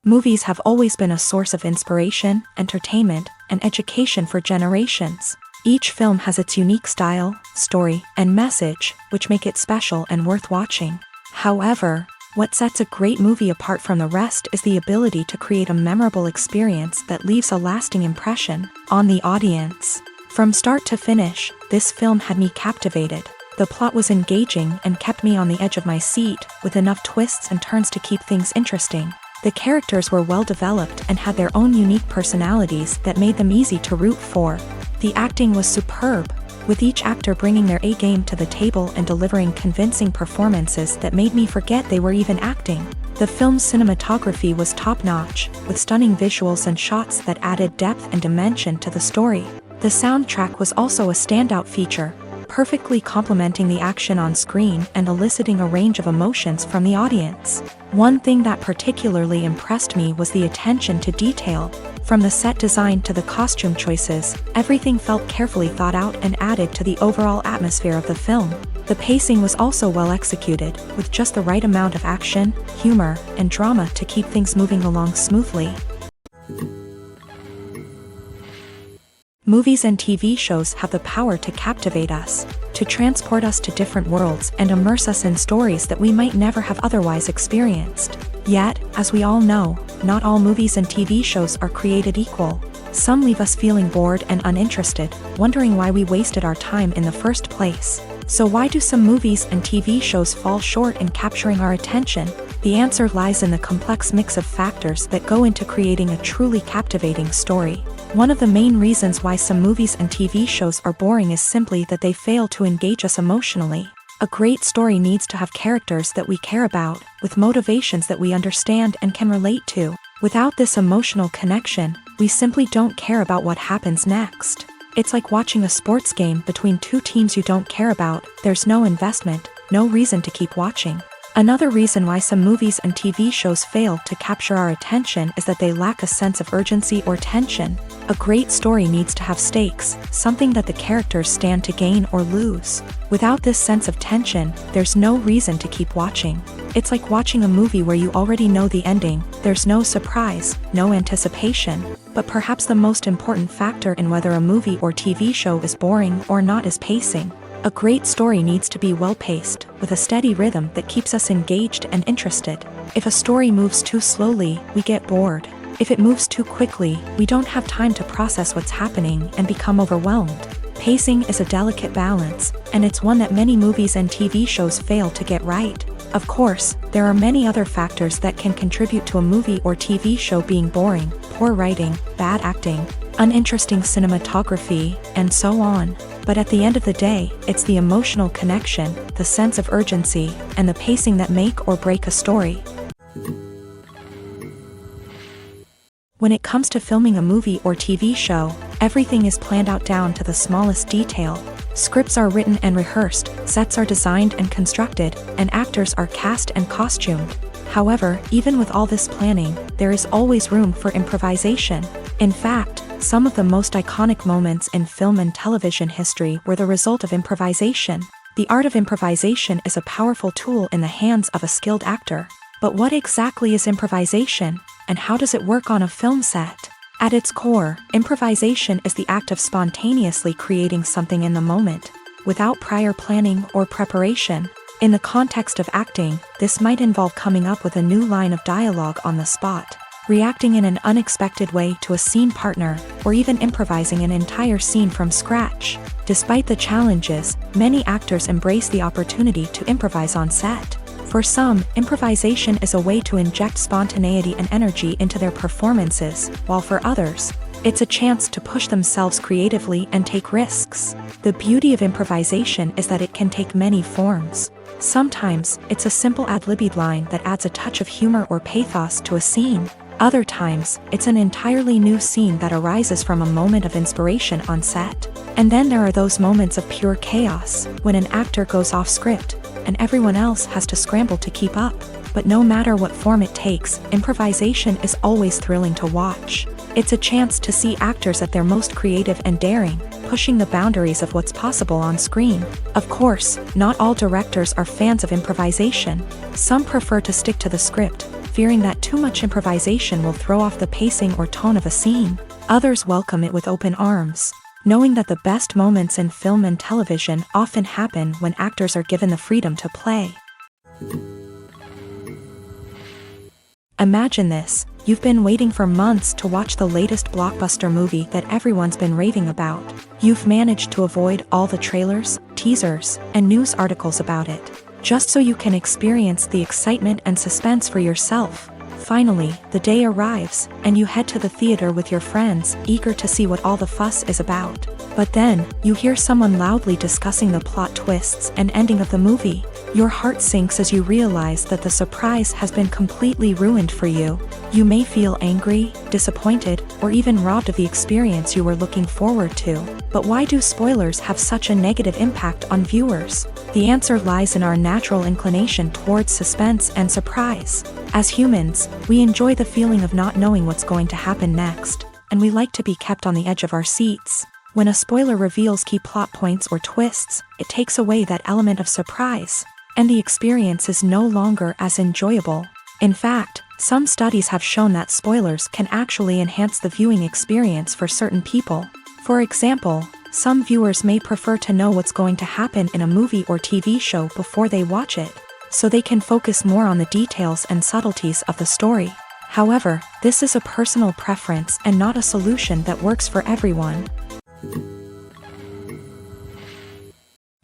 Movies have always been a source of inspiration, entertainment, and education for generations. Each film has its unique style, story, and message, which make it special and worth watching. However, what sets a great movie apart from the rest is the ability to create a memorable experience that leaves a lasting impression on the audience. From start to finish, this film had me captivated. The plot was engaging and kept me on the edge of my seat, with enough twists and turns to keep things interesting. The characters were well developed and had their own unique personalities that made them easy to root for. The acting was superb, with each actor bringing their A-game to the table and delivering convincing performances that made me forget they were even acting. The film's cinematography was top-notch, with stunning visuals and shots that added depth and dimension to the story. The soundtrack was also a standout feature, perfectly complementing the action on screen and eliciting a range of emotions from the audience. One thing that particularly impressed me was the attention to detail. From the set design to the costume choices, everything felt carefully thought out and added to the overall atmosphere of the film. The pacing was also well executed, with just the right amount of action, humor, and drama to keep things moving along smoothly. Movies and TV shows have the power to captivate us, to transport us to different worlds and immerse us in stories that we might never have otherwise experienced. Yet, as we all know, not all movies and TV shows are created equal. Some leave us feeling bored and uninterested, wondering why we wasted our time in the first place. So why do some movies and TV shows fall short in capturing our attention? The answer lies in the complex mix of factors that go into creating a truly captivating story. One of the main reasons why some movies and TV shows are boring is simply that they fail to engage us emotionally. A great story needs to have characters that we care about, with motivations that we understand and can relate to. Without this emotional connection, we simply don't care about what happens next. It's like watching a sports game between two teams you don't care about. There's no investment, no reason to keep watching. Another reason why some movies and TV shows fail to capture our attention is that they lack a sense of urgency or tension. A great story needs to have stakes, something that the characters stand to gain or lose. Without this sense of tension, there's no reason to keep watching. It's like watching a movie where you already know the ending. There's no surprise, no anticipation. But perhaps the most important factor in whether a movie or TV show is boring or not is pacing. A great story needs to be well-paced, with a steady rhythm that keeps us engaged and interested. If a story moves too slowly, we get bored. If it moves too quickly, we don't have time to process what's happening and become overwhelmed. Pacing is a delicate balance, and it's one that many movies and TV shows fail to get right. Of course, there are many other factors that can contribute to a movie or TV show being boring: poor writing, bad acting, uninteresting cinematography, and so on. But at the end of the day, it's the emotional connection, the sense of urgency, and the pacing that make or break a story. When it comes to filming a movie or TV show, everything is planned out down to the smallest detail. Scripts are written and rehearsed, sets are designed and constructed, and actors are cast and costumed. However, even with all this planning, there is always room for improvisation. In fact, some of the most iconic moments in film and television history were the result of improvisation. The art of improvisation is a powerful tool in the hands of a skilled actor. But what exactly is improvisation, and how does it work on a film set? At its core, improvisation is the act of spontaneously creating something in the moment, without prior planning or preparation. In the context of acting, this might involve coming up with a new line of dialogue on the spot, reacting in an unexpected way to a scene partner, or even improvising an entire scene from scratch. Despite the challenges, many actors embrace the opportunity to improvise on set. For some, improvisation is a way to inject spontaneity and energy into their performances, while for others, it's a chance to push themselves creatively and take risks. The beauty of improvisation is that it can take many forms. Sometimes, it's a simple ad-libbed line that adds a touch of humor or pathos to a scene. Other times, it's an entirely new scene that arises from a moment of inspiration on set. And then there are those moments of pure chaos, when an actor goes off script, and everyone else has to scramble to keep up. But no matter what form it takes, improvisation is always thrilling to watch. It's a chance to see actors at their most creative and daring, pushing the boundaries of what's possible on screen. Of course, not all directors are fans of improvisation. Some prefer to stick to the script, fearing that too much improvisation will throw off the pacing or tone of a scene. Others welcome it with open arms, knowing that the best moments in film and television often happen when actors are given the freedom to play. Imagine this: you've been waiting for months to watch the latest blockbuster movie that everyone's been raving about. You've managed to avoid all the trailers, teasers, and news articles about it, just so you can experience the excitement and suspense for yourself. Finally, the day arrives, and you head to the theater with your friends, eager to see what all the fuss is about. But then, you hear someone loudly discussing the plot twists and ending of the movie. Your heart sinks as you realize that the surprise has been completely ruined for you. You may feel angry, disappointed, or even robbed of the experience you were looking forward to. But why do spoilers have such a negative impact on viewers? The answer lies in our natural inclination towards suspense and surprise. As humans, we enjoy the feeling of not knowing what's going to happen next, and we like to be kept on the edge of our seats. When a spoiler reveals key plot points or twists, it takes away that element of surprise, and the experience is no longer as enjoyable. In fact, some studies have shown that spoilers can actually enhance the viewing experience for certain people. For example, some viewers may prefer to know what's going to happen in a movie or TV show before they watch it, so they can focus more on the details and subtleties of the story. However, this is a personal preference and not a solution that works for everyone.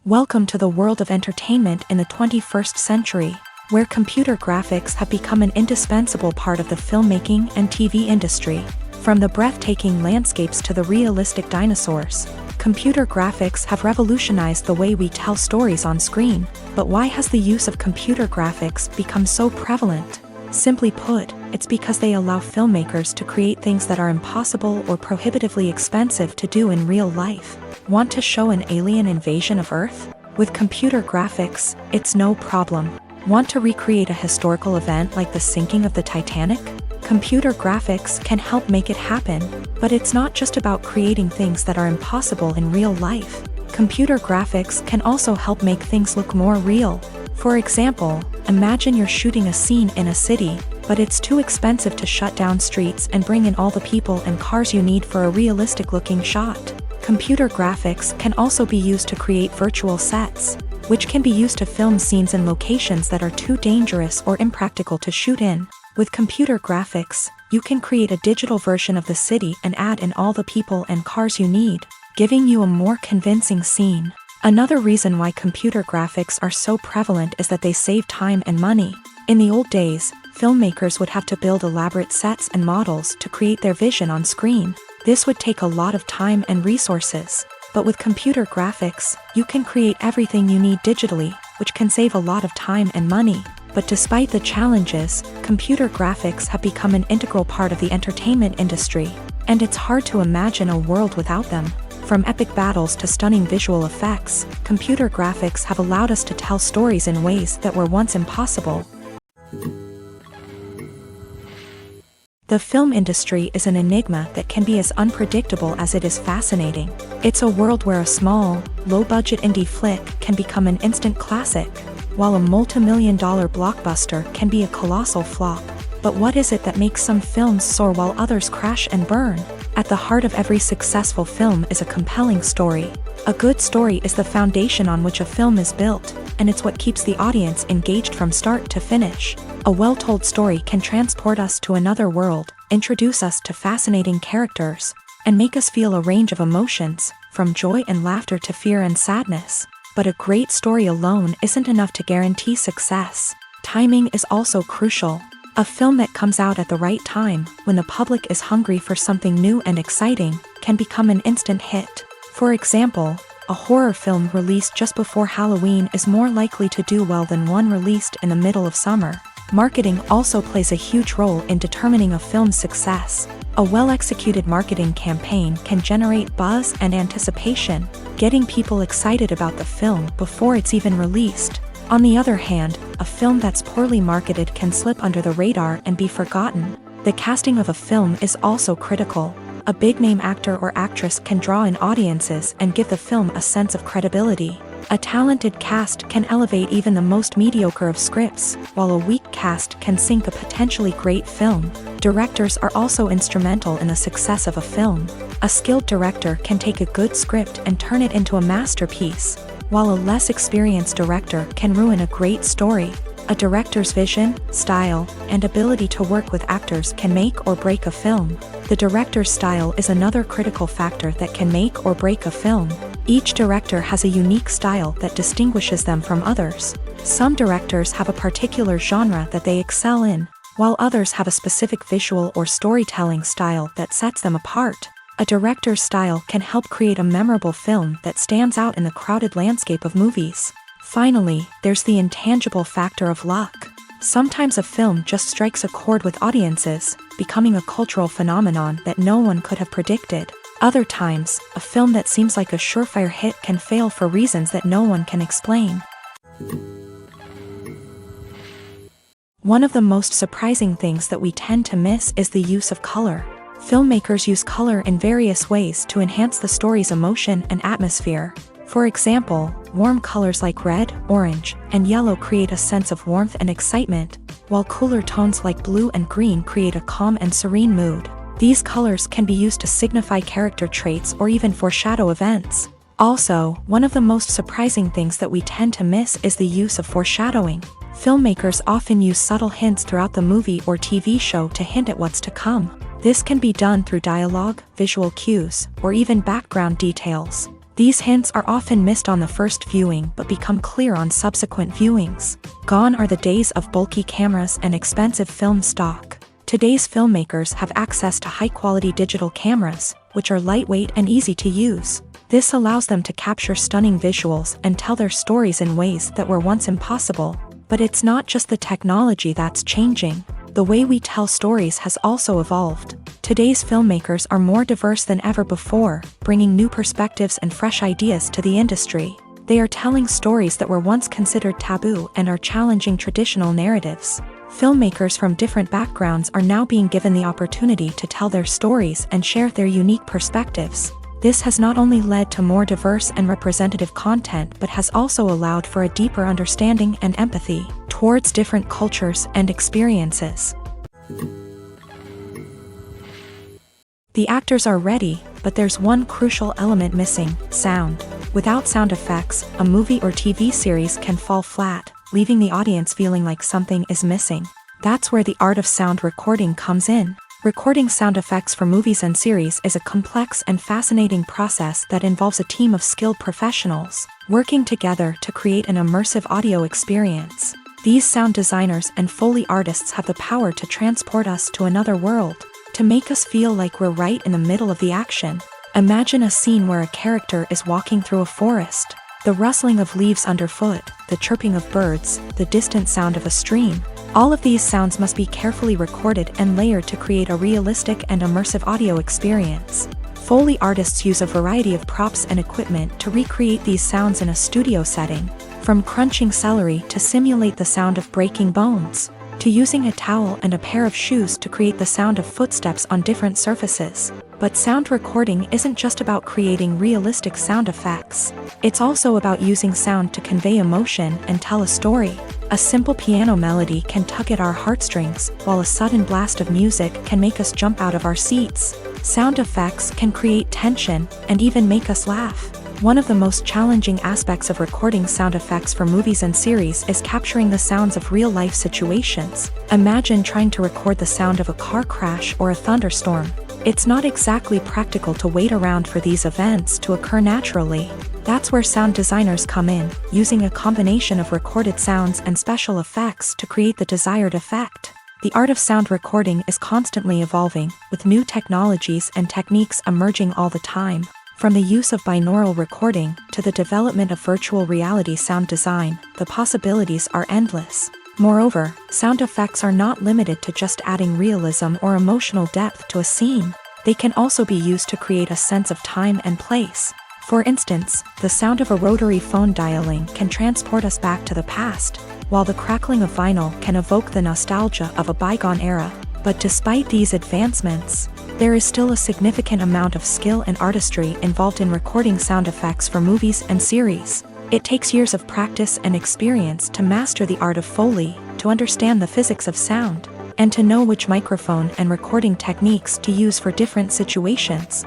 Welcome to the world of entertainment in the 21st century, where computer graphics have become an indispensable part of the filmmaking and TV industry. From the breathtaking landscapes to the realistic dinosaurs, computer graphics have revolutionized the way we tell stories on screen. But why has the use of computer graphics become so prevalent? Simply put, it's because they allow filmmakers to create things that are impossible or prohibitively expensive to do in real life. Want to show an alien invasion of Earth? With computer graphics, it's no problem. Want to recreate a historical event like the sinking of the Titanic? Computer graphics can help make it happen. But it's not just about creating things that are impossible in real life. Computer graphics can also help make things look more real. For example, imagine you're shooting a scene in a city, but it's too expensive to shut down streets and bring in all the people and cars you need for a realistic-looking shot. Computer graphics can also be used to create virtual sets, which can be used to film scenes in locations that are too dangerous or impractical to shoot in. With computer graphics, you can create a digital version of the city and add in all the people and cars you need, giving you a more convincing scene. Another reason why computer graphics are so prevalent is that they save time and money. In the old days, filmmakers would have to build elaborate sets and models to create their vision on screen. This would take a lot of time and resources. But with computer graphics, you can create everything you need digitally, which can save a lot of time and money. But despite the challenges, computer graphics have become an integral part of the entertainment industry, and it's hard to imagine a world without them. From epic battles to stunning visual effects, computer graphics have allowed us to tell stories in ways that were once impossible. The film industry is an enigma that can be as unpredictable as it is fascinating. It's a world where a small, low-budget indie flick can become an instant classic, while a multi-million-dollar blockbuster can be a colossal flop. But what is it that makes some films soar while others crash and burn? At the heart of every successful film is a compelling story. A good story is the foundation on which a film is built. and it's what keeps the audience engaged from start to finish. A well-told story can transport us to another world, introduce us to fascinating characters, and make us feel a range of emotions, from joy and laughter to fear and sadness. But a great story alone isn't enough to guarantee success. Timing is also crucial. A film that comes out at the right time, when the public is hungry for something new and exciting, can become an instant hit. For example, a horror film released just before Halloween is more likely to do well than one released in the middle of summer. Marketing also plays a huge role in determining a film's success. A well-executed marketing campaign can generate buzz and anticipation, getting people excited about the film before it's even released. On the other hand, a film that's poorly marketed can slip under the radar and be forgotten. The casting of a film is also critical. A big-name actor or actress can draw in audiences and give the film a sense of credibility. A talented cast can elevate even the most mediocre of scripts, while a weak cast can sink a potentially great film. Directors are also instrumental in the success of a film. A skilled director can take a good script and turn it into a masterpiece, while a less experienced director can ruin a great story. A director's vision, style, and ability to work with actors can make or break a film. The director's style is another critical factor that can make or break a film. Each director has a unique style that distinguishes them from others. Some directors have a particular genre that they excel in, while others have a specific visual or storytelling style that sets them apart. A director's style can help create a memorable film that stands out in the crowded landscape of movies. Finally, there's the intangible factor of luck. Sometimes a film just strikes a chord with audiences, becoming a cultural phenomenon that no one could have predicted. Other times, a film that seems like a surefire hit can fail for reasons that no one can explain. One of the most surprising things that we tend to miss is the use of color. Filmmakers use color in various ways to enhance the story's emotion and atmosphere. For example, warm colors like red, orange, and yellow create a sense of warmth and excitement, while cooler tones like blue and green create a calm and serene mood. These colors can be used to signify character traits or even foreshadow events. Also, one of the most surprising things that we tend to miss is the use of foreshadowing. Filmmakers often use subtle hints throughout the movie or TV show to hint at what's to come. This can be done through dialogue, visual cues, or even background details. These hints are often missed on the first viewing but become clear on subsequent viewings. Gone are the days of bulky cameras and expensive film stock. Today's filmmakers have access to high-quality digital cameras, which are lightweight and easy to use. This allows them to capture stunning visuals and tell their stories in ways that were once impossible. But it's not just the technology that's changing. The way we tell stories has also evolved. Today's filmmakers are more diverse than ever before, bringing new perspectives and fresh ideas to the industry. They are telling stories that were once considered taboo and are challenging traditional narratives. Filmmakers from different backgrounds are now being given the opportunity to tell their stories and share their unique perspectives. This has not only led to more diverse and representative content but has also allowed for a deeper understanding and empathy towards different cultures and experiences. The actors are ready, but there's one crucial element missing: sound. Without sound effects, a movie or TV series can fall flat, leaving the audience feeling like something is missing. That's where the art of sound recording comes in. Recording sound effects for movies and series is a complex and fascinating process that involves a team of skilled professionals working together to create an immersive audio experience. These sound designers and Foley artists have the power to transport us to another world, to make us feel like we're right in the middle of the action. Imagine a scene where a character is walking through a forest. The rustling of leaves underfoot, the chirping of birds, the distant sound of a stream. All of these sounds must be carefully recorded and layered to create a realistic and immersive audio experience. Foley artists use a variety of props and equipment to recreate these sounds in a studio setting, from crunching celery to simulate the sound of breaking bones, to using a towel and a pair of shoes to create the sound of footsteps on different surfaces. But sound recording isn't just about creating realistic sound effects. It's also about using sound to convey emotion and tell a story. A simple piano melody can tug at our heartstrings, while a sudden blast of music can make us jump out of our seats. Sound effects can create tension and even make us laugh. One of the most challenging aspects of recording sound effects for movies and series is capturing the sounds of real-life situations. Imagine trying to record the sound of a car crash or a thunderstorm. It's not exactly practical to wait around for these events to occur naturally. That's where sound designers come in, using a combination of recorded sounds and special effects to create the desired effect. The art of sound recording is constantly evolving, with new technologies and techniques emerging all the time. From the use of binaural recording to the development of virtual reality sound design, the possibilities are endless. Moreover, sound effects are not limited to just adding realism or emotional depth to a scene. They can also be used to create a sense of time and place. For instance, the sound of a rotary phone dialing can transport us back to the past, while the crackling of vinyl can evoke the nostalgia of a bygone era. But despite these advancements, there is still a significant amount of skill and artistry involved in recording sound effects for movies and series. It takes years of practice and experience to master the art of Foley, to understand the physics of sound, and to know which microphone and recording techniques to use for different situations.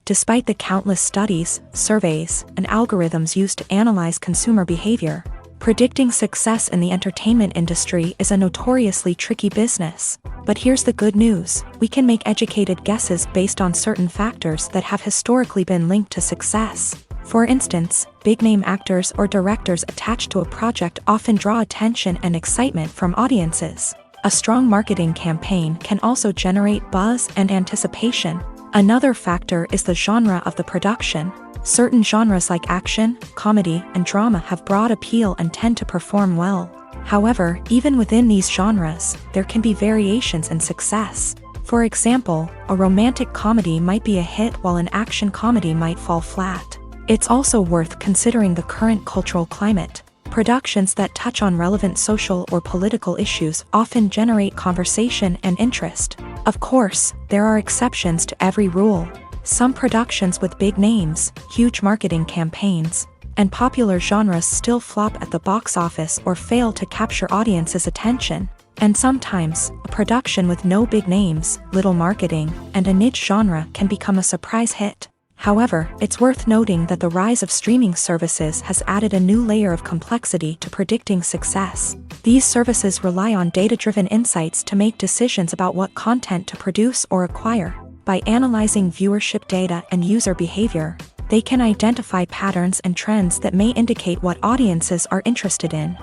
Despite the countless studies, surveys, and algorithms used to analyze consumer behavior, predicting success in the entertainment industry is a notoriously tricky business. But here's the good news: we can make educated guesses based on certain factors that have historically been linked to success. For instance, big-name actors or directors attached to a project often draw attention and excitement from audiences. A strong marketing campaign can also generate buzz and anticipation. Another factor is the genre of the production. Certain genres like action, comedy, and drama have broad appeal and tend to perform well. However, even within these genres, there can be variations in success. For example, a romantic comedy might be a hit while an action comedy might fall flat. It's also worth considering the current cultural climate. Productions that touch on relevant social or political issues often generate conversation and interest. Of course, there are exceptions to every rule. Some productions with big names, huge marketing campaigns, and popular genres still flop at the box office or fail to capture audiences' attention. And sometimes, a production with no big names, little marketing, and a niche genre can become a surprise hit. However, it's worth noting that the rise of streaming services has added a new layer of complexity to predicting success. These services rely on data-driven insights to make decisions about what content to produce or acquire. By analyzing viewership data and user behavior, they can identify patterns and trends that may indicate what audiences are interested in.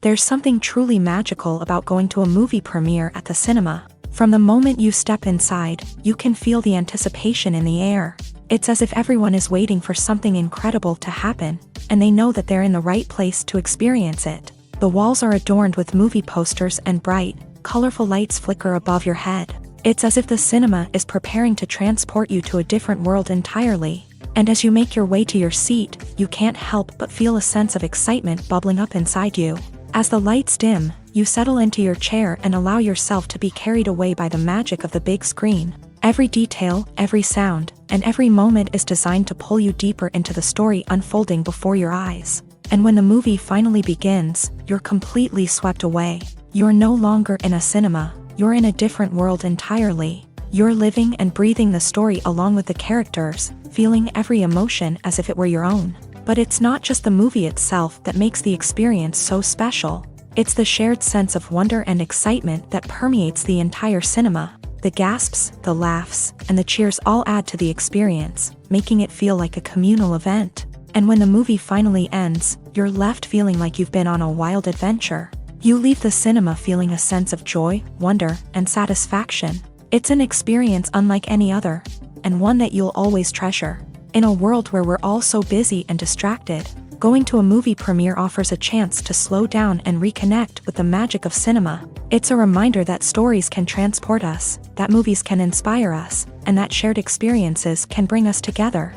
There's something truly magical about going to a movie premiere at the cinema. From the moment you step inside, you can feel the anticipation in the air. It's as if everyone is waiting for something incredible to happen, and they know that they're in the right place to experience it. The walls are adorned with movie posters and bright, colorful lights flicker above your head. It's as if the cinema is preparing to transport you to a different world entirely. And as you make your way to your seat, you can't help but feel a sense of excitement bubbling up inside you. As the lights dim, you settle into your chair and allow yourself to be carried away by the magic of the big screen. Every detail, every sound, and every moment is designed to pull you deeper into the story unfolding before your eyes. And when the movie finally begins, you're completely swept away. You're no longer in a cinema, you're in a different world entirely. You're living and breathing the story along with the characters, feeling every emotion as if it were your own. But it's not just the movie itself that makes the experience so special. It's the shared sense of wonder and excitement that permeates the entire cinema. The gasps, the laughs, and the cheers all add to the experience, making it feel like a communal event. And when the movie finally ends, you're left feeling like you've been on a wild adventure. You leave the cinema feeling a sense of joy, wonder, and satisfaction. It's an experience unlike any other, and one that you'll always treasure. In a world where we're all so busy and distracted, going to a movie premiere offers a chance to slow down and reconnect with the magic of cinema. It's a reminder that stories can transport us, that movies can inspire us, and that shared experiences can bring us together.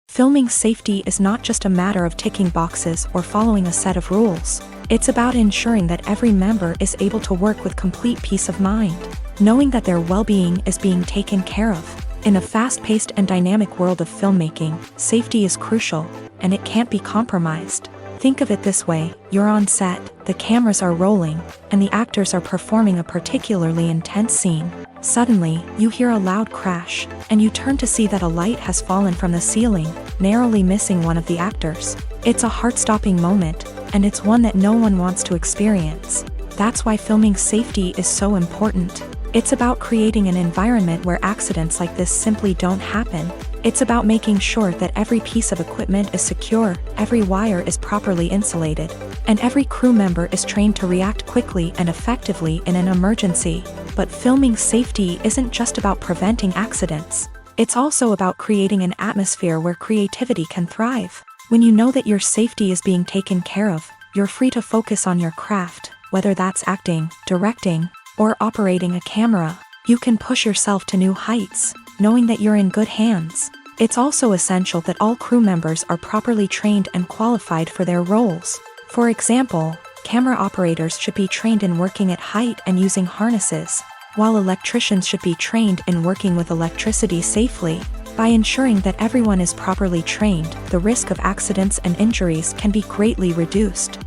Filming safety is not just a matter of ticking boxes or following a set of rules. It's about ensuring that every member is able to work with complete peace of mind, knowing that their well-being is being taken care of. In a fast-paced and dynamic world of filmmaking, safety is crucial, and it can't be compromised. Think of it this way, you're on set, the cameras are rolling, and the actors are performing a particularly intense scene. Suddenly, you hear a loud crash, and you turn to see that a light has fallen from the ceiling, narrowly missing one of the actors. It's a heart-stopping moment, and it's one that no one wants to experience. That's why filming safety is so important. It's about creating an environment where accidents like this simply don't happen. It's about making sure that every piece of equipment is secure, every wire is properly insulated, and every crew member is trained to react quickly and effectively in an emergency. But filming safety isn't just about preventing accidents. It's also about creating an atmosphere where creativity can thrive. When you know that your safety is being taken care of, you're free to focus on your craft, whether that's acting, directing, or operating a camera. You can push yourself to new heights, knowing that you're in good hands. It's also essential that all crew members are properly trained and qualified for their roles. For example, camera operators should be trained in working at height and using harnesses, while electricians should be trained in working with electricity safely. By ensuring that everyone is properly trained, the risk of accidents and injuries can be greatly reduced.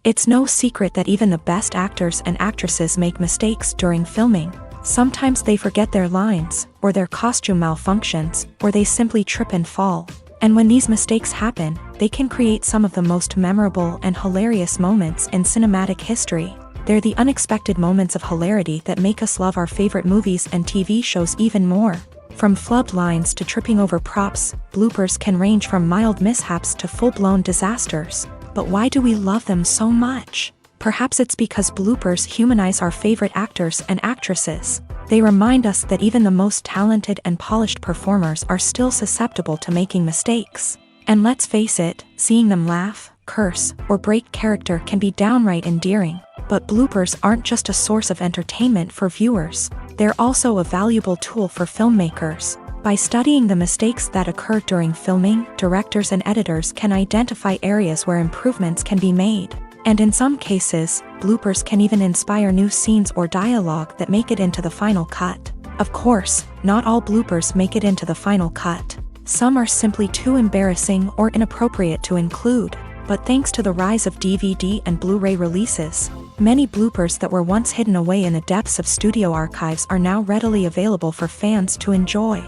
It's no secret that even the best actors and actresses make mistakes during filming. Sometimes they forget their lines, or their costume malfunctions, or they simply trip and fall. And when these mistakes happen, they can create some of the most memorable and hilarious moments in cinematic history. They're the unexpected moments of hilarity that make us love our favorite movies and TV shows even more. From flubbed lines to tripping over props, bloopers can range from mild mishaps to full-blown disasters. But why do we love them so much? Perhaps it's because bloopers humanize our favorite actors and actresses. They remind us that even the most talented and polished performers are still susceptible to making mistakes. And let's face it, seeing them laugh, curse, or break character can be downright endearing. But bloopers aren't just a source of entertainment for viewers. They're also a valuable tool for filmmakers. By studying the mistakes that occur during filming, directors and editors can identify areas where improvements can be made. And in some cases, bloopers can even inspire new scenes or dialogue that make it into the final cut. Of course, not all bloopers make it into the final cut. Some are simply too embarrassing or inappropriate to include. But thanks to the rise of DVD and Blu-ray releases, many bloopers that were once hidden away in the depths of studio archives are now readily available for fans to enjoy.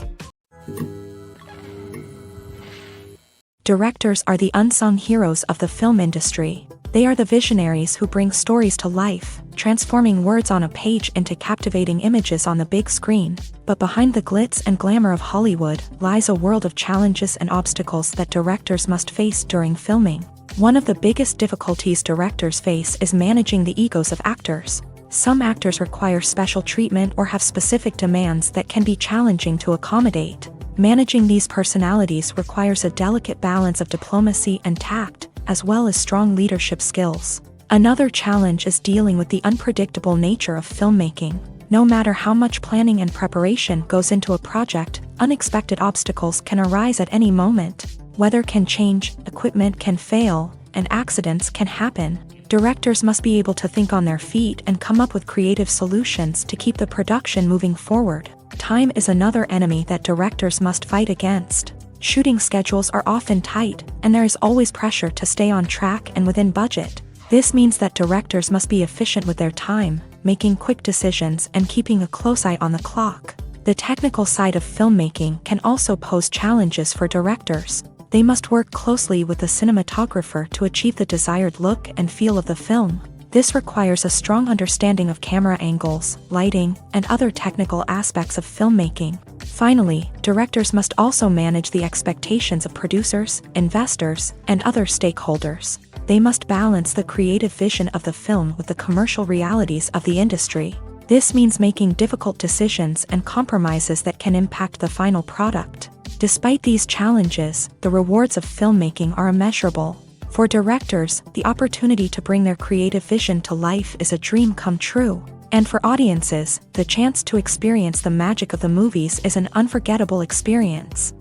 Directors are the unsung heroes of the film industry. They are the visionaries who bring stories to life, transforming words on a page into captivating images on the big screen. But behind the glitz and glamour of Hollywood lies a world of challenges and obstacles that directors must face during filming. One of the biggest difficulties directors face is managing the egos of actors. Some actors require special treatment or have specific demands that can be challenging to accommodate. Managing these personalities requires a delicate balance of diplomacy and tact, as well as strong leadership skills. Another challenge is dealing with the unpredictable nature of filmmaking. No matter how much planning and preparation goes into a project, unexpected obstacles can arise at any moment. Weather can change, equipment can fail, and accidents can happen. Directors must be able to think on their feet and come up with creative solutions to keep the production moving forward. Time is another enemy that directors must fight against. Shooting schedules are often tight, and there is always pressure to stay on track and within budget. This means that directors must be efficient with their time, making quick decisions and keeping a close eye on the clock. The technical side of filmmaking can also pose challenges for directors. They must work closely with the cinematographer to achieve the desired look and feel of the film. This requires a strong understanding of camera angles, lighting, and other technical aspects of filmmaking. Finally, directors must also manage the expectations of producers, investors, and other stakeholders. They must balance the creative vision of the film with the commercial realities of the industry. This means making difficult decisions and compromises that can impact the final product. Despite these challenges, the rewards of filmmaking are immeasurable. For directors, the opportunity to bring their creative vision to life is a dream come true. And for audiences, the chance to experience the magic of the movies is an unforgettable experience.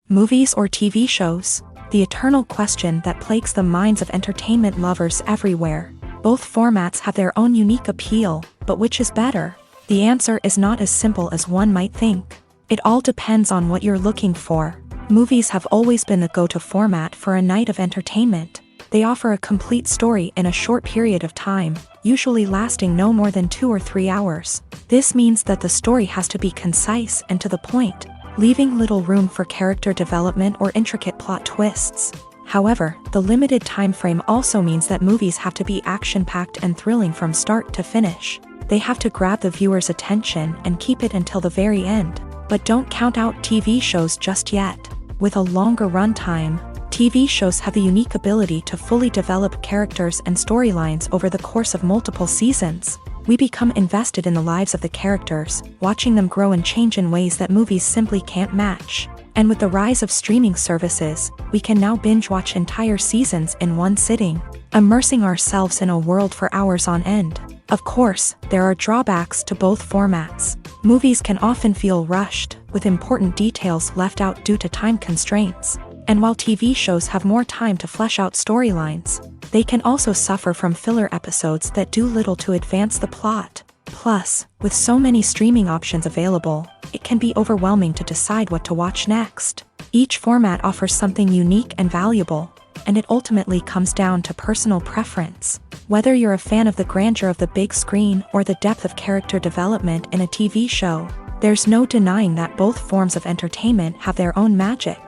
Movies or TV shows? The eternal question that plagues the minds of entertainment lovers everywhere. Both formats have their own unique appeal, but which is better? The answer is not as simple as one might think. It all depends on what you're looking for. Movies have always been the go-to format for a night of entertainment. They offer a complete story in a short period of time, usually lasting no more than 2 or 3 hours. This means that the story has to be concise and to the point, leaving little room for character development or intricate plot twists. However, the limited time frame also means that movies have to be action-packed and thrilling from start to finish. They have to grab the viewer's attention and keep it until the very end. But don't count out TV shows just yet. With a longer runtime, TV shows have the unique ability to fully develop characters and storylines over the course of multiple seasons. We become invested in the lives of the characters, watching them grow and change in ways that movies simply can't match. And with the rise of streaming services, we can now binge-watch entire seasons in one sitting, immersing ourselves in a world for hours on end. Of course, there are drawbacks to both formats. Movies can often feel rushed, with important details left out due to time constraints. And while TV shows have more time to flesh out storylines, they can also suffer from filler episodes that do little to advance the plot. Plus, with so many streaming options available, it can be overwhelming to decide what to watch next. Each format offers something unique and valuable, and it ultimately comes down to personal preference. Whether you're a fan of the grandeur of the big screen or the depth of character development in a TV show, there's no denying that both forms of entertainment have their own magic.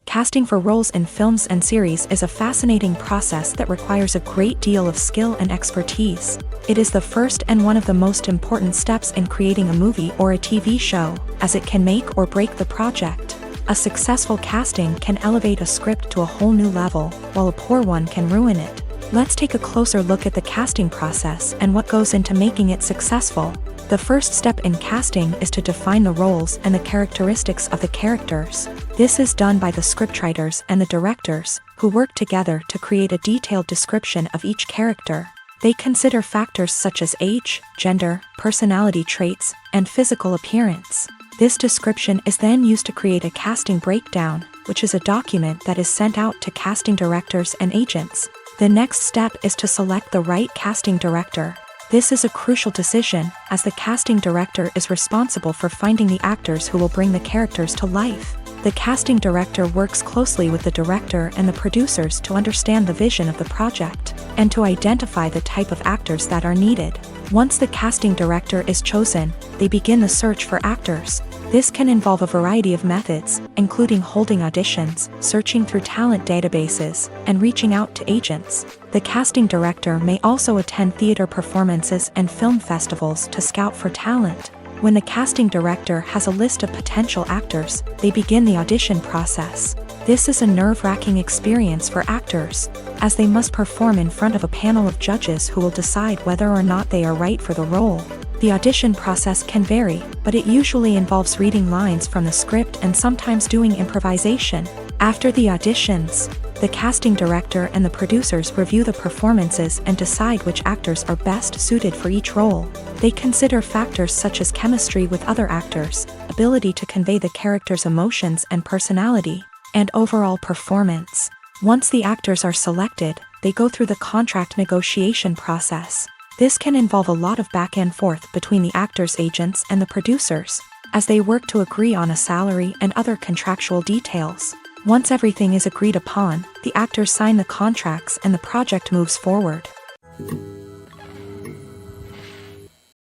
Casting for roles in films and series is a fascinating process that requires a great deal of skill and expertise. It is the first and one of the most important steps in creating a movie or a TV show, as it can make or break the project. A successful casting can elevate a script to a whole new level, while a poor one can ruin it. Let's take a closer look at the casting process and what goes into making it successful. The first step in casting is to define the roles and the characteristics of the characters. This is done by the scriptwriters and the directors, who work together to create a detailed description of each character. They consider factors such as age, gender, personality traits, and physical appearance. This description is then used to create a casting breakdown, which is a document that is sent out to casting directors and agents. The next step is to select the right casting director. This is a crucial decision, as the casting director is responsible for finding the actors who will bring the characters to life. The casting director works closely with the director and the producers to understand the vision of the project, and to identify the type of actors that are needed. Once the casting director is chosen, they begin the search for actors. This can involve a variety of methods, including holding auditions, searching through talent databases, and reaching out to agents. The casting director may also attend theater performances and film festivals to scout for talent. When the casting director has a list of potential actors, they begin the audition process. This is a nerve-wracking experience for actors, as they must perform in front of a panel of judges who will decide whether or not they are right for the role. The audition process can vary, but it usually involves reading lines from the script and sometimes doing improvisation. After the auditions, the casting director and the producers review the performances and decide which actors are best suited for each role. They consider factors such as chemistry with other actors, ability to convey the character's emotions and personality, and overall performance. Once the actors are selected, they go through the contract negotiation process. This can involve a lot of back and forth between the actors' agents and the producers, as they work to agree on a salary and other contractual details. Once everything is agreed upon, the actors sign the contracts and the project moves forward.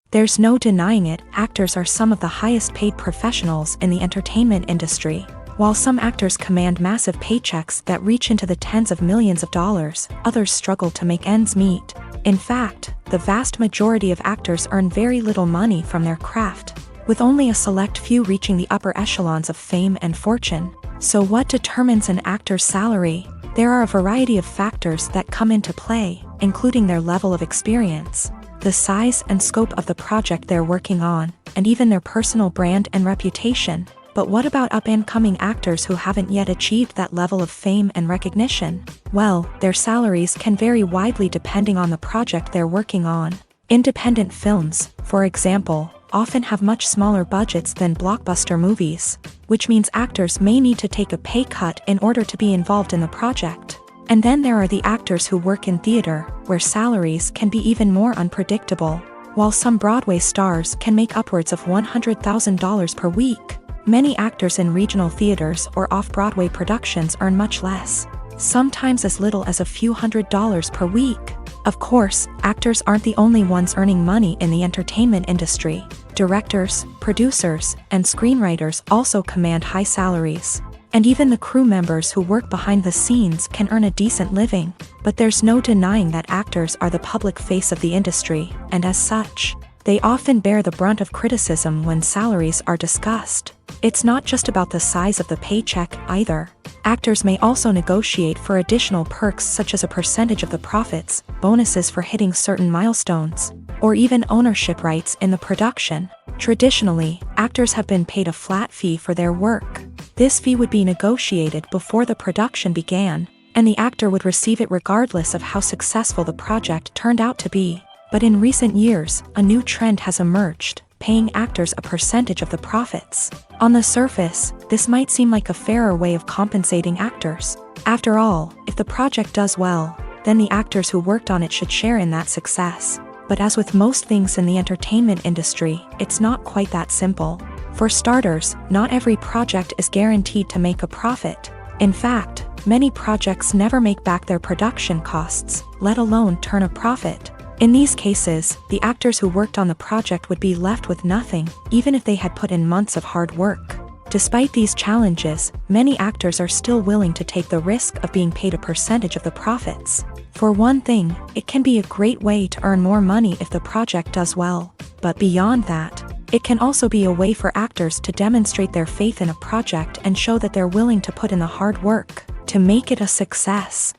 There's no denying it, actors are some of the highest paid professionals in the entertainment industry. While some actors command massive paychecks that reach into the tens of millions of dollars, others struggle to make ends meet. In fact, the vast majority of actors earn very little money from their craft, with only a select few reaching the upper echelons of fame and fortune. So what determines an actor's salary? There are a variety of factors that come into play, including their level of experience, the size and scope of the project they're working on, and even their personal brand and reputation. But what about up-and-coming actors who haven't yet achieved that level of fame and recognition? Well, their salaries can vary widely depending on the project they're working on. Independent films, for example, often have much smaller budgets than blockbuster movies, which means actors may need to take a pay cut in order to be involved in the project. And then there are the actors who work in theater, where salaries can be even more unpredictable. While some Broadway stars can make upwards of $100,000 per week, many actors in regional theaters or off-Broadway productions earn much less, sometimes as little as a few $100s per week. Of course, actors aren't the only ones earning money in the entertainment industry. Directors, producers, and screenwriters also command high salaries. And even the crew members who work behind the scenes can earn a decent living. But there's no denying that actors are the public face of the industry, and as such, they often bear the brunt of criticism when salaries are discussed. It's not just about the size of the paycheck either. Actors may also negotiate for additional perks such as a percentage of the profits, bonuses for hitting certain milestones, or even ownership rights in the production. Traditionally, actors have been paid a flat fee for their work. This fee would be negotiated before the production began, and the actor would receive it regardless of how successful the project turned out to be. But in recent years, a new trend has emerged, paying actors a percentage of the profits. On the surface, this might seem like a fairer way of compensating actors. After all, if the project does well, then the actors who worked on it should share in that success. But as with most things in the entertainment industry, it's not quite that simple. For starters, not every project is guaranteed to make a profit. In fact, many projects never make back their production costs, let alone turn a profit. In these cases, the actors who worked on the project would be left with nothing, even if they had put in months of hard work. Despite these challenges, many actors are still willing to take the risk of being paid a percentage of the profits. For one thing, it can be a great way to earn more money if the project does well. But beyond that, it can also be a way for actors to demonstrate their faith in a project and show that they're willing to put in the hard work to make it a success.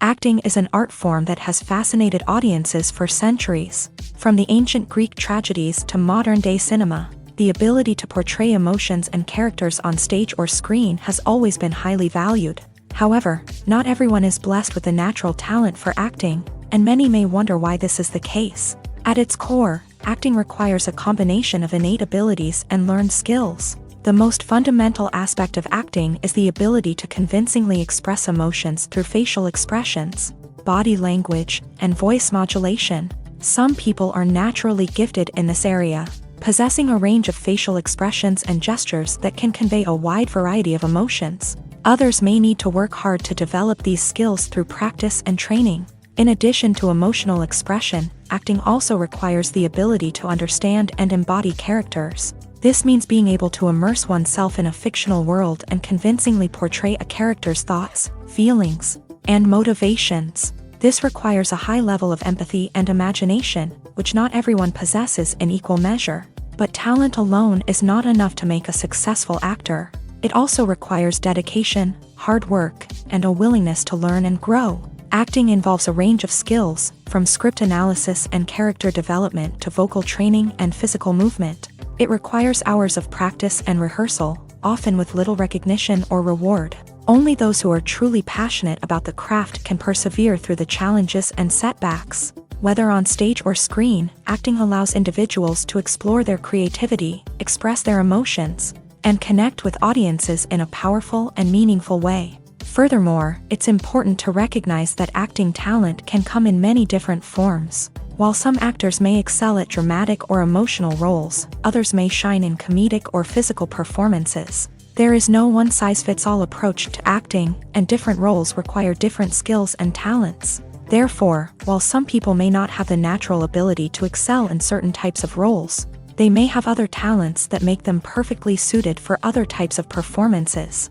Acting is an art form that has fascinated audiences for centuries. From the ancient Greek tragedies to modern-day cinema, the ability to portray emotions and characters on stage or screen has always been highly valued. However, not everyone is blessed with a natural talent for acting, and many may wonder why this is the case. At its core, acting requires a combination of innate abilities and learned skills. The most fundamental aspect of acting is the ability to convincingly express emotions through facial expressions, body language, and voice modulation. Some people are naturally gifted in this area, possessing a range of facial expressions and gestures that can convey a wide variety of emotions. Others may need to work hard to develop these skills through practice and training. In addition to emotional expression, acting also requires the ability to understand and embody characters. This means being able to immerse oneself in a fictional world and convincingly portray a character's thoughts, feelings, and motivations. This requires a high level of empathy and imagination, which not everyone possesses in equal measure. But talent alone is not enough to make a successful actor. It also requires dedication, hard work, and a willingness to learn and grow. Acting involves a range of skills, from script analysis and character development to vocal training and physical movement. It requires hours of practice and rehearsal, often with little recognition or reward. Only those who are truly passionate about the craft can persevere through the challenges and setbacks. Whether on stage or screen, acting allows individuals to explore their creativity, express their emotions, and connect with audiences in a powerful and meaningful way. Furthermore, it's important to recognize that acting talent can come in many different forms. While some actors may excel at dramatic or emotional roles, others may shine in comedic or physical performances. There is no one-size-fits-all approach to acting, and different roles require different skills and talents. Therefore, while some people may not have the natural ability to excel in certain types of roles, they may have other talents that make them perfectly suited for other types of performances.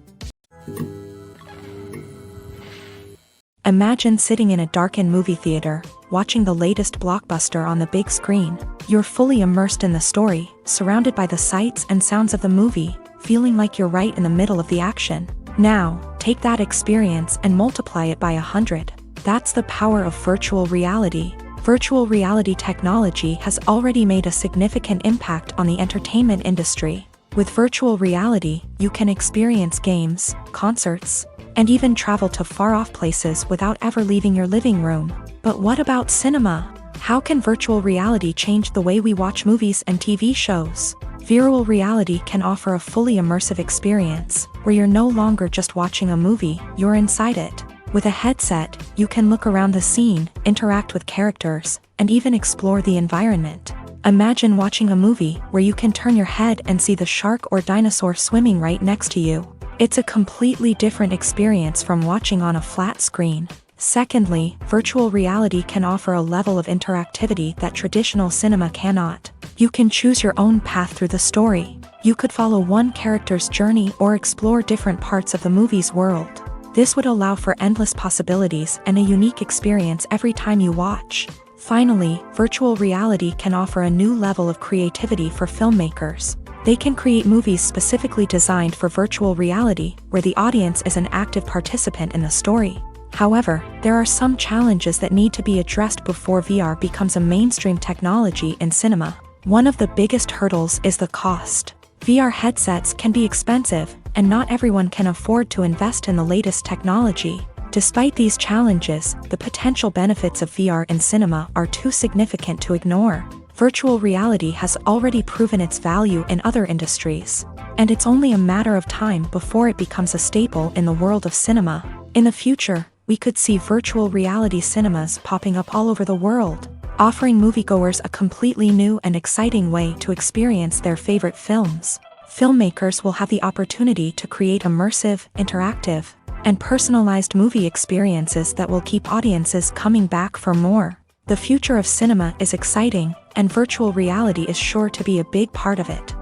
Imagine sitting in a darkened movie theater, watching the latest blockbuster on the big screen. You're fully immersed in the story, surrounded by the sights and sounds of the movie, feeling like you're right in the middle of the action. Now, take that experience and multiply it by 100. That's the power of virtual reality. Virtual reality technology has already made a significant impact on the entertainment industry. With virtual reality, you can experience games, concerts, and even travel to far-off places without ever leaving your living room. But what about cinema? How can virtual reality change the way we watch movies and TV shows? Virtual reality can offer a fully immersive experience, where you're no longer just watching a movie, you're inside it. With a headset, you can look around the scene, interact with characters, and even explore the environment. Imagine watching a movie where you can turn your head and see the shark or dinosaur swimming right next to you. It's a completely different experience from watching on a flat screen. Secondly, virtual reality can offer a level of interactivity that traditional cinema cannot. You can choose your own path through the story. You could follow one character's journey or explore different parts of the movie's world. This would allow for endless possibilities and a unique experience every time you watch. Finally, virtual reality can offer a new level of creativity for filmmakers. They can create movies specifically designed for virtual reality, where the audience is an active participant in the story. However, there are some challenges that need to be addressed before VR becomes a mainstream technology in cinema. One of the biggest hurdles is the cost. VR headsets can be expensive, and not everyone can afford to invest in the latest technology. Despite these challenges, the potential benefits of VR in cinema are too significant to ignore. Virtual reality has already proven its value in other industries, and it's only a matter of time before it becomes a staple in the world of cinema. In the future, we could see virtual reality cinemas popping up all over the world, offering moviegoers a completely new and exciting way to experience their favorite films. Filmmakers will have the opportunity to create immersive, interactive, and personalized movie experiences that will keep audiences coming back for more. The future of cinema is exciting, and virtual reality is sure to be a big part of it.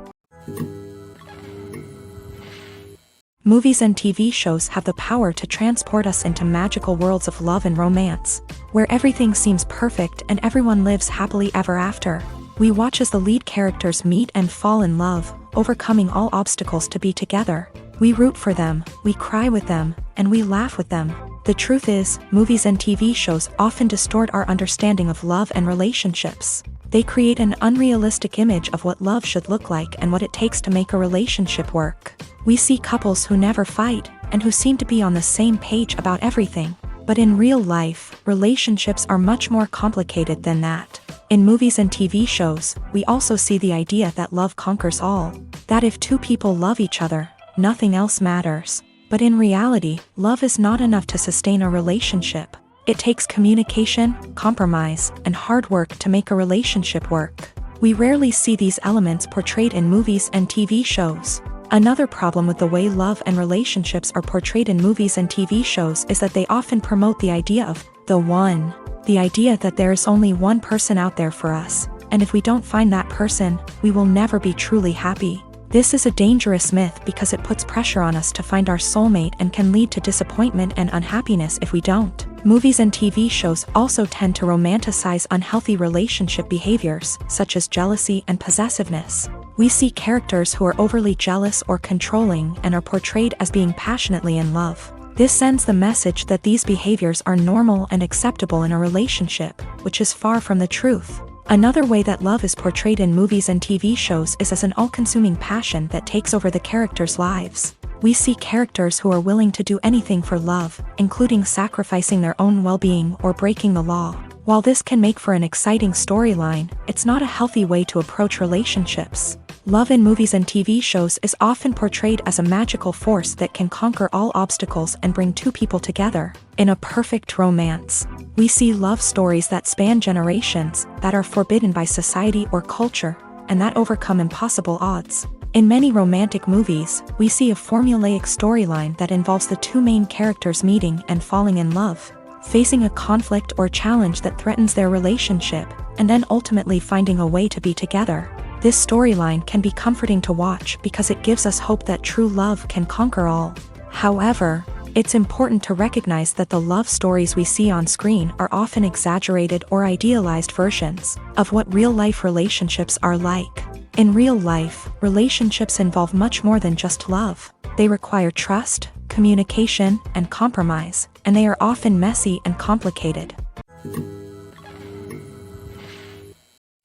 Movies and TV shows have the power to transport us into magical worlds of love and romance, where everything seems perfect and everyone lives happily ever after. We watch as the lead characters meet and fall in love, overcoming all obstacles to be together. We root for them, we cry with them, and we laugh with them. The truth is, movies and TV shows often distort our understanding of love and relationships. They create an unrealistic image of what love should look like and what it takes to make a relationship work. We see couples who never fight, and who seem to be on the same page about everything. But in real life, relationships are much more complicated than that. In movies and TV shows, we also see the idea that love conquers all. That if two people love each other, nothing else matters. But in reality, love is not enough to sustain a relationship. It takes communication, compromise, and hard work to make a relationship work. We rarely see these elements portrayed in movies and TV shows. Another problem with the way love and relationships are portrayed in movies and TV shows is that they often promote the idea of the one. The idea that there is only one person out there for us, and if we don't find that person, we will never be truly happy. This is a dangerous myth because it puts pressure on us to find our soulmate and can lead to disappointment and unhappiness if we don't. Movies and TV shows also tend to romanticize unhealthy relationship behaviors, such as jealousy and possessiveness. We see characters who are overly jealous or controlling and are portrayed as being passionately in love. This sends the message that these behaviors are normal and acceptable in a relationship, which is far from the truth. Another way that love is portrayed in movies and TV shows is as an all-consuming passion that takes over the characters' lives. We see characters who are willing to do anything for love, including sacrificing their own well-being or breaking the law. While this can make for an exciting storyline, it's not a healthy way to approach relationships. Love in movies and TV shows is often portrayed as a magical force that can conquer all obstacles and bring two people together in a perfect romance. We see love stories that span generations, that are forbidden by society or culture, and that overcome impossible odds. In many romantic movies, we see a formulaic storyline that involves the two main characters meeting and falling in love, facing a conflict or challenge that threatens their relationship, and then ultimately finding a way to be together. This storyline can be comforting to watch because it gives us hope that true love can conquer all. However, it's important to recognize that the love stories we see on screen are often exaggerated or idealized versions of what real-life relationships are like. In real life, relationships involve much more than just love. They require trust, communication, and compromise, and they are often messy and complicated.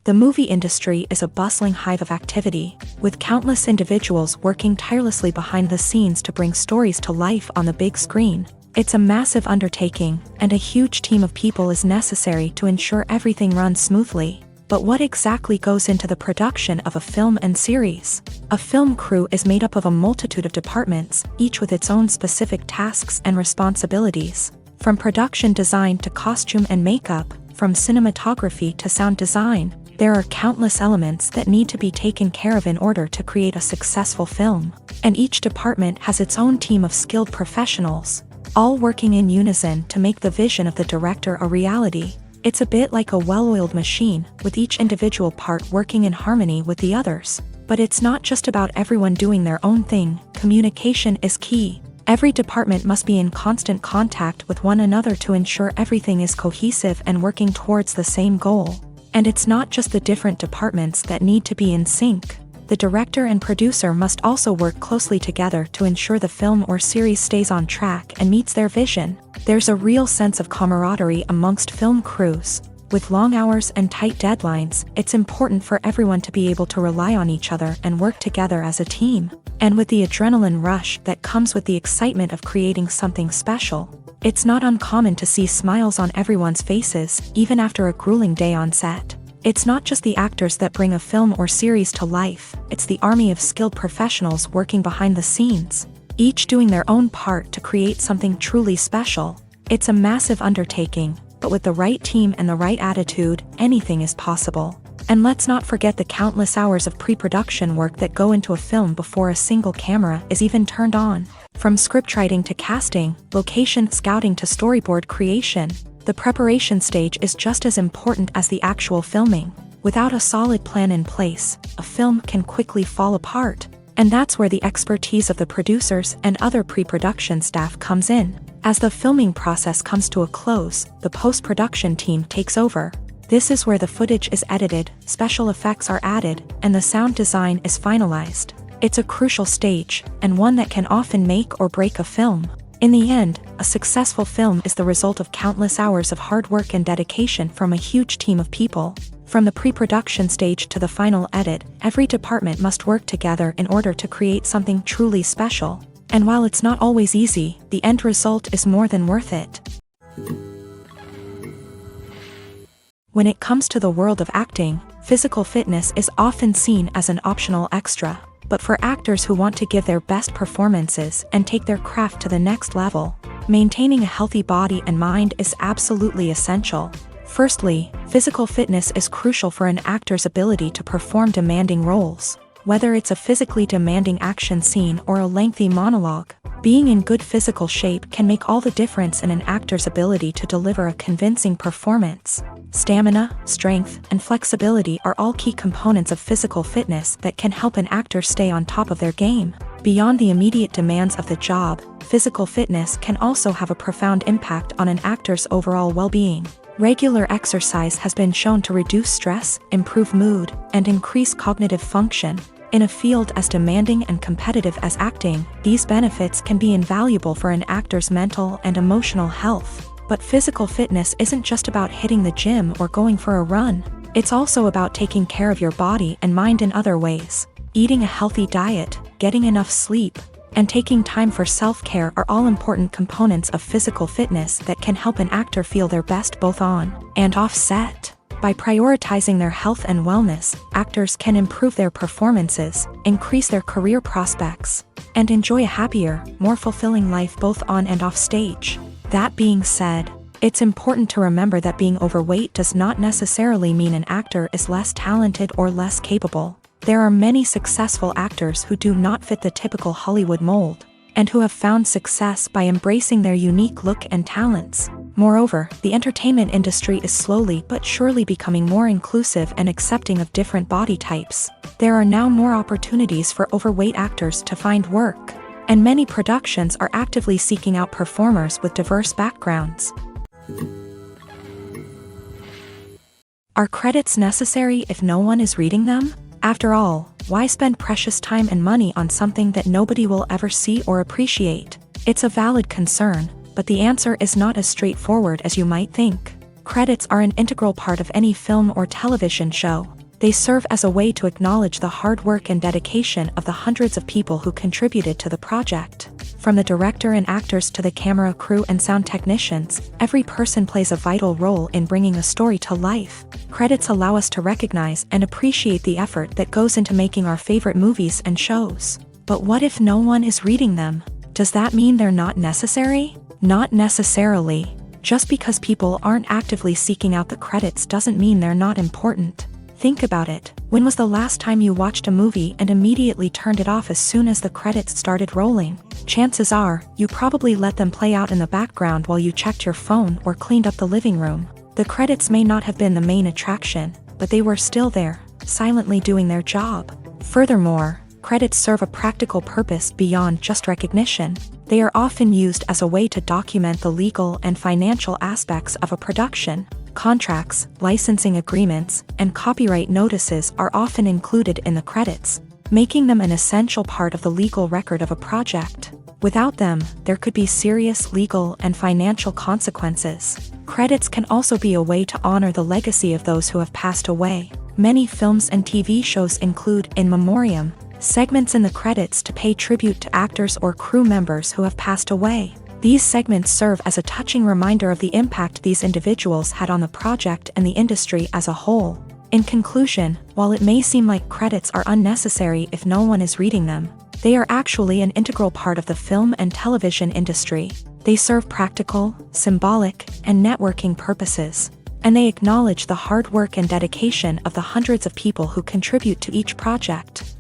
The movie industry is a bustling hive of activity, with countless individuals working tirelessly behind the scenes to bring stories to life on the big screen. It's a massive undertaking, and a huge team of people is necessary to ensure everything runs smoothly. But what exactly goes into the production of a film and series? A film crew is made up of a multitude of departments, each with its own specific tasks and responsibilities. From production design to costume and makeup, from cinematography to sound design, there are countless elements that need to be taken care of in order to create a successful film. And each department has its own team of skilled professionals, all working in unison to make the vision of the director a reality. It's a bit like a well-oiled machine, with each individual part working in harmony with the others. But it's not just about everyone doing their own thing. Communication is key. Every department must be in constant contact with one another to ensure everything is cohesive and working towards the same goal. And it's not just the different departments that need to be in sync. The director and producer must also work closely together to ensure the film or series stays on track and meets their vision. There's a real sense of camaraderie amongst film crews. With long hours and tight deadlines, it's important for everyone to be able to rely on each other and work together as a team. And with the adrenaline rush that comes with the excitement of creating something special, it's not uncommon to see smiles on everyone's faces, even after a grueling day on set. It's not just the actors that bring a film or series to life, it's the army of skilled professionals working behind the scenes, each doing their own part to create something truly special. It's a massive undertaking, but with the right team and the right attitude, anything is possible. And let's not forget the countless hours of pre-production work that go into a film before a single camera is even turned on. From scriptwriting to casting, location scouting to storyboard creation, the preparation stage is just as important as the actual filming. Without a solid plan in place, a film can quickly fall apart. And that's where the expertise of the producers and other pre-production staff comes in. As the filming process comes to a close, the post-production team takes over. This is where the footage is edited, special effects are added, and the sound design is finalized. It's a crucial stage, and one that can often make or break a film. In the end, a successful film is the result of countless hours of hard work and dedication from a huge team of people. From the pre-production stage to the final edit, every department must work together in order to create something truly special. And while it's not always easy, the end result is more than worth it. When it comes to the world of acting, physical fitness is often seen as an optional extra. But for actors who want to give their best performances and take their craft to the next level, maintaining a healthy body and mind is absolutely essential. Firstly, physical fitness is crucial for an actor's ability to perform demanding roles. Whether it's a physically demanding action scene or a lengthy monologue, being in good physical shape can make all the difference in an actor's ability to deliver a convincing performance. Stamina, strength, and flexibility are all key components of physical fitness that can help an actor stay on top of their game. Beyond the immediate demands of the job, physical fitness can also have a profound impact on an actor's overall well-being. Regular exercise has been shown to reduce stress, improve mood, and increase cognitive function. In a field as demanding and competitive as acting, these benefits can be invaluable for an actor's mental and emotional health. But physical fitness isn't just about hitting the gym or going for a run. It's also about taking care of your body and mind in other ways. Eating a healthy diet, getting enough sleep, and taking time for self-care are all important components of physical fitness that can help an actor feel their best both on and off set. By prioritizing their health and wellness, actors can improve their performances, increase their career prospects, and enjoy a happier, more fulfilling life both on and off stage. That being said, it's important to remember that being overweight does not necessarily mean an actor is less talented or less capable. There are many successful actors who do not fit the typical Hollywood mold, and who have found success by embracing their unique look and talents. Moreover, the entertainment industry is slowly but surely becoming more inclusive and accepting of different body types. There are now more opportunities for overweight actors to find work, and many productions are actively seeking out performers with diverse backgrounds. Are credits necessary if no one is reading them? After all, why spend precious time and money on something that nobody will ever see or appreciate? It's a valid concern, but the answer is not as straightforward as you might think. Credits are an integral part of any film or television show. They serve as a way to acknowledge the hard work and dedication of the hundreds of people who contributed to the project. From the director and actors to the camera crew and sound technicians, every person plays a vital role in bringing a story to life. Credits allow us to recognize and appreciate the effort that goes into making our favorite movies and shows. But what if no one is reading them? Does that mean they're not necessary? Not necessarily. Just because people aren't actively seeking out the credits doesn't mean they're not important. Think about it. When was the last time you watched a movie and immediately turned it off as soon as the credits started rolling? Chances are, you probably let them play out in the background while you checked your phone or cleaned up the living room. The credits may not have been the main attraction, but they were still there, silently doing their job. Furthermore, credits serve a practical purpose beyond just recognition. They are often used as a way to document the legal and financial aspects of a production. Contracts, licensing agreements, and copyright notices are often included in the credits, making them an essential part of the legal record of a project. Without them, there could be serious legal and financial consequences. Credits can also be a way to honor the legacy of those who have passed away. Many films and TV shows include in memoriam segments in the credits to pay tribute to actors or crew members who have passed away. These segments serve as a touching reminder of the impact these individuals had on the project and the industry as a whole. In conclusion, while it may seem like credits are unnecessary if no one is reading them, they are actually an integral part of the film and television industry. They serve practical, symbolic, and networking purposes, and they acknowledge the hard work and dedication of the hundreds of people who contribute to each project.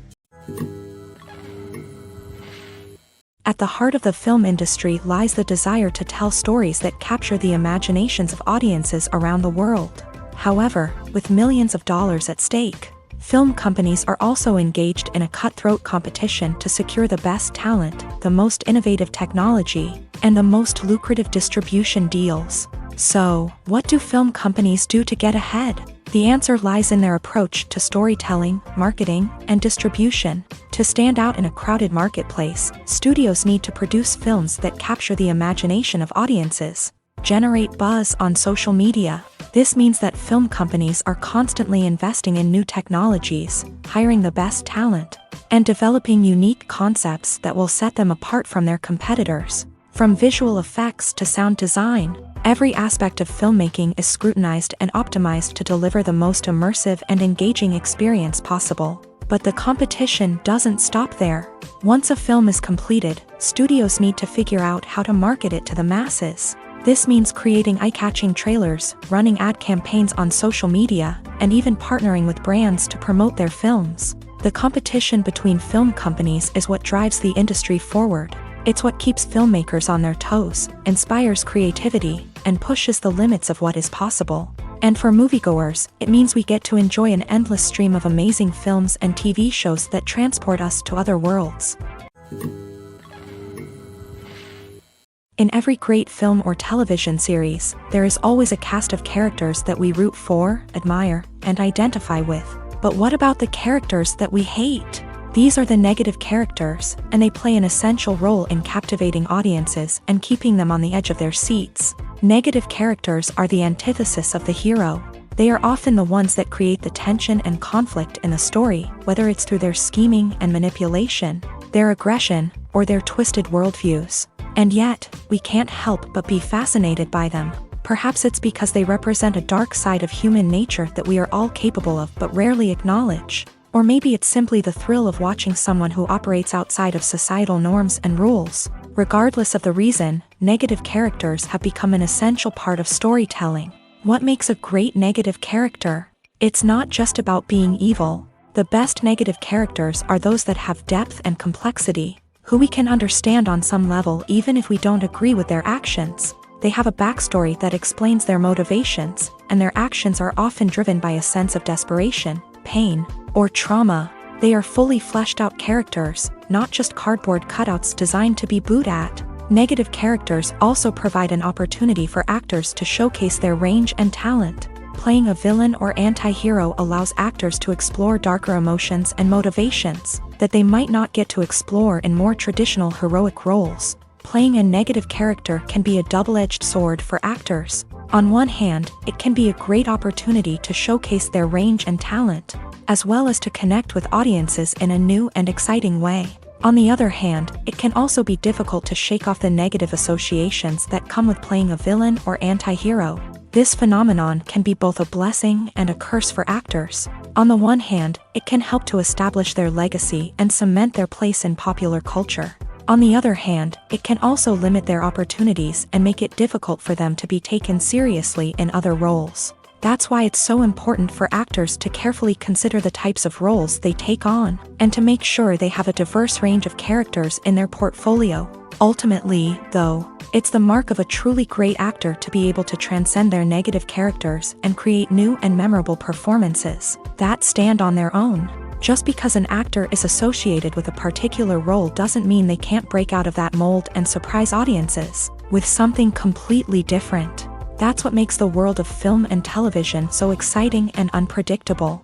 At the heart of the film industry lies the desire to tell stories that capture the imaginations of audiences around the world. However, with millions of dollars at stake, film companies are also engaged in a cutthroat competition to secure the best talent, the most innovative technology, and the most lucrative distribution deals. So, what do film companies do to get ahead? The answer lies in their approach to storytelling, marketing, and distribution. To stand out in a crowded marketplace, studios need to produce films that capture the imagination of audiences, generate buzz on social media. This means that film companies are constantly investing in new technologies, hiring the best talent, and developing unique concepts that will set them apart from their competitors. From visual effects to sound design, every aspect of filmmaking is scrutinized and optimized to deliver the most immersive and engaging experience possible. But the competition doesn't stop there. Once a film is completed, studios need to figure out how to market it to the masses. This means creating eye-catching trailers, running ad campaigns on social media, and even partnering with brands to promote their films. The competition between film companies is what drives the industry forward. It's what keeps filmmakers on their toes, inspires creativity, and pushes the limits of what is possible. And for moviegoers, it means we get to enjoy an endless stream of amazing films and TV shows that transport us to other worlds. In every great film or television series, there is always a cast of characters that we root for, admire, and identify with. But what about the characters that we hate? These are the negative characters, and they play an essential role in captivating audiences and keeping them on the edge of their seats. Negative characters are the antithesis of the hero. They are often the ones that create the tension and conflict in the story, whether it's through their scheming and manipulation, their aggression, or their twisted worldviews. And yet, we can't help but be fascinated by them. Perhaps it's because they represent a dark side of human nature that we are all capable of but rarely acknowledge. Or maybe it's simply the thrill of watching someone who operates outside of societal norms and rules. Regardless of the reason, negative characters have become an essential part of storytelling. What makes a great negative character? It's not just about being evil. The best negative characters are those that have depth and complexity, who we can understand on some level even if we don't agree with their actions. They have a backstory that explains their motivations, and their actions are often driven by a sense of desperation, pain, or trauma. They are fully fleshed out characters, not just cardboard cutouts designed to be booed at. Negative characters also provide an opportunity for actors to showcase their range and talent. Playing a villain or anti-hero allows actors to explore darker emotions and motivations that they might not get to explore in more traditional heroic roles. Playing a negative character can be a double-edged sword for actors. On one hand, it can be a great opportunity to showcase their range and talent, as well as to connect with audiences in a new and exciting way. On the other hand, it can also be difficult to shake off the negative associations that come with playing a villain or anti-hero. This phenomenon can be both a blessing and a curse for actors. On the one hand, it can help to establish their legacy and cement their place in popular culture. On the other hand, it can also limit their opportunities and make it difficult for them to be taken seriously in other roles. That's why it's so important for actors to carefully consider the types of roles they take on, and to make sure they have a diverse range of characters in their portfolio. Ultimately, though, it's the mark of a truly great actor to be able to transcend their negative characters and create new and memorable performances that stand on their own. Just because an actor is associated with a particular role doesn't mean they can't break out of that mold and surprise audiences with something completely different. That's what makes the world of film and television so exciting and unpredictable.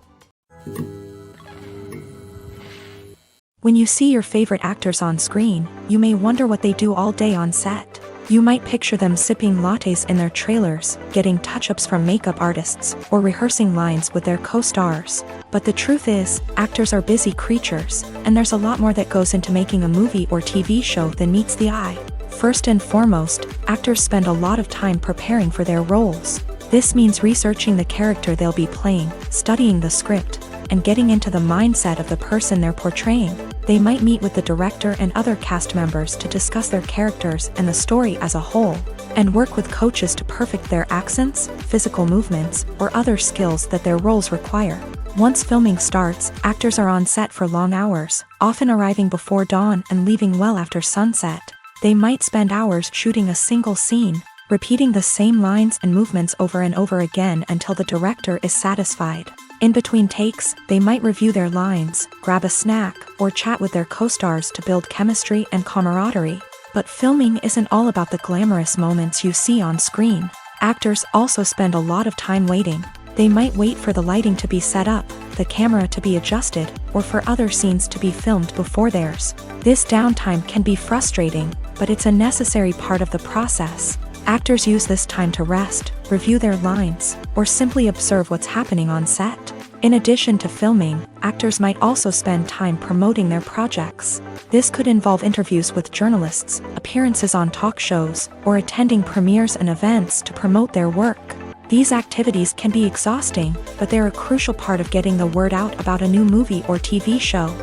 When you see your favorite actors on screen, you may wonder what they do all day on set. You might picture them sipping lattes in their trailers, getting touch-ups from makeup artists, or rehearsing lines with their co-stars. But the truth is, actors are busy creatures, and there's a lot more that goes into making a movie or TV show than meets the eye. First and foremost, actors spend a lot of time preparing for their roles. This means researching the character they'll be playing, studying the script, and getting into the mindset of the person they're portraying. They might meet with the director and other cast members to discuss their characters and the story as a whole, and work with coaches to perfect their accents, physical movements, or other skills that their roles require. Once filming starts, actors are on set for long hours, often arriving before dawn and leaving well after sunset. They might spend hours shooting a single scene, repeating the same lines and movements over and over again until the director is satisfied. In between takes, they might review their lines, grab a snack, or chat with their co-stars to build chemistry and camaraderie. But filming isn't all about the glamorous moments you see on screen. Actors also spend a lot of time waiting. They might wait for the lighting to be set up, the camera to be adjusted, or for other scenes to be filmed before theirs. This downtime can be frustrating, but it's a necessary part of the process. Actors use this time to rest, review their lines, or simply observe what's happening on set. In addition to filming, actors might also spend time promoting their projects. This could involve interviews with journalists, appearances on talk shows, or attending premieres and events to promote their work. These activities can be exhausting, but they're a crucial part of getting the word out about a new movie or TV show.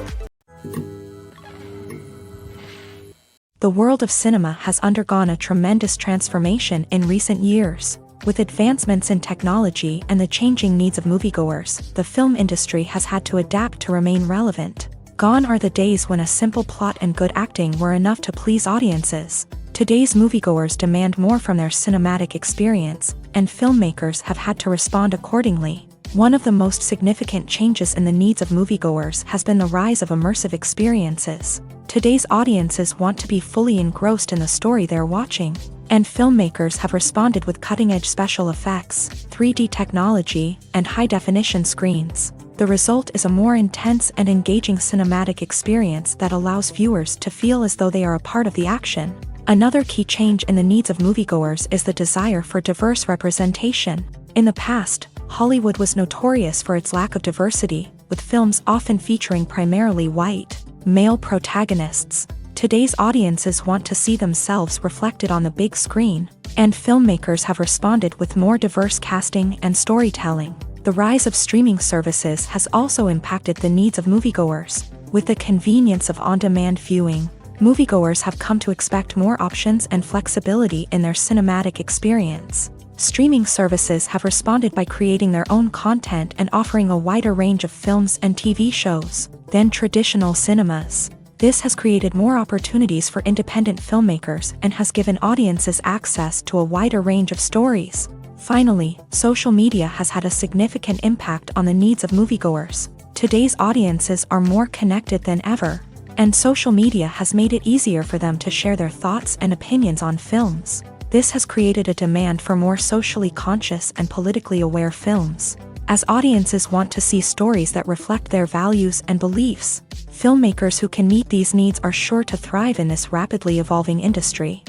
The world of cinema has undergone a tremendous transformation in recent years. With advancements in technology and the changing needs of moviegoers, the film industry has had to adapt to remain relevant. Gone are the days when a simple plot and good acting were enough to please audiences. Today's moviegoers demand more from their cinematic experience, and filmmakers have had to respond accordingly. One of the most significant changes in the needs of moviegoers has been the rise of immersive experiences. Today's audiences want to be fully engrossed in the story they're watching, and filmmakers have responded with cutting-edge special effects, 3D technology, and high-definition screens. The result is a more intense and engaging cinematic experience that allows viewers to feel as though they are a part of the action. Another key change in the needs of moviegoers is the desire for diverse representation. In the past, Hollywood was notorious for its lack of diversity, with films often featuring primarily white, male protagonists. Today's audiences want to see themselves reflected on the big screen, and filmmakers have responded with more diverse casting and storytelling. The rise of streaming services has also impacted the needs of moviegoers. With the convenience of on-demand viewing, moviegoers have come to expect more options and flexibility in their cinematic experience. Streaming services have responded by creating their own content and offering a wider range of films and TV shows than traditional cinemas. This has created more opportunities for independent filmmakers and has given audiences access to a wider range of stories. Finally, social media has had a significant impact on the needs of moviegoers. Today's audiences are more connected than ever, and social media has made it easier for them to share their thoughts and opinions on films. This has created a demand for more socially conscious and politically aware films. As audiences want to see stories that reflect their values and beliefs, filmmakers who can meet these needs are sure to thrive in this rapidly evolving industry.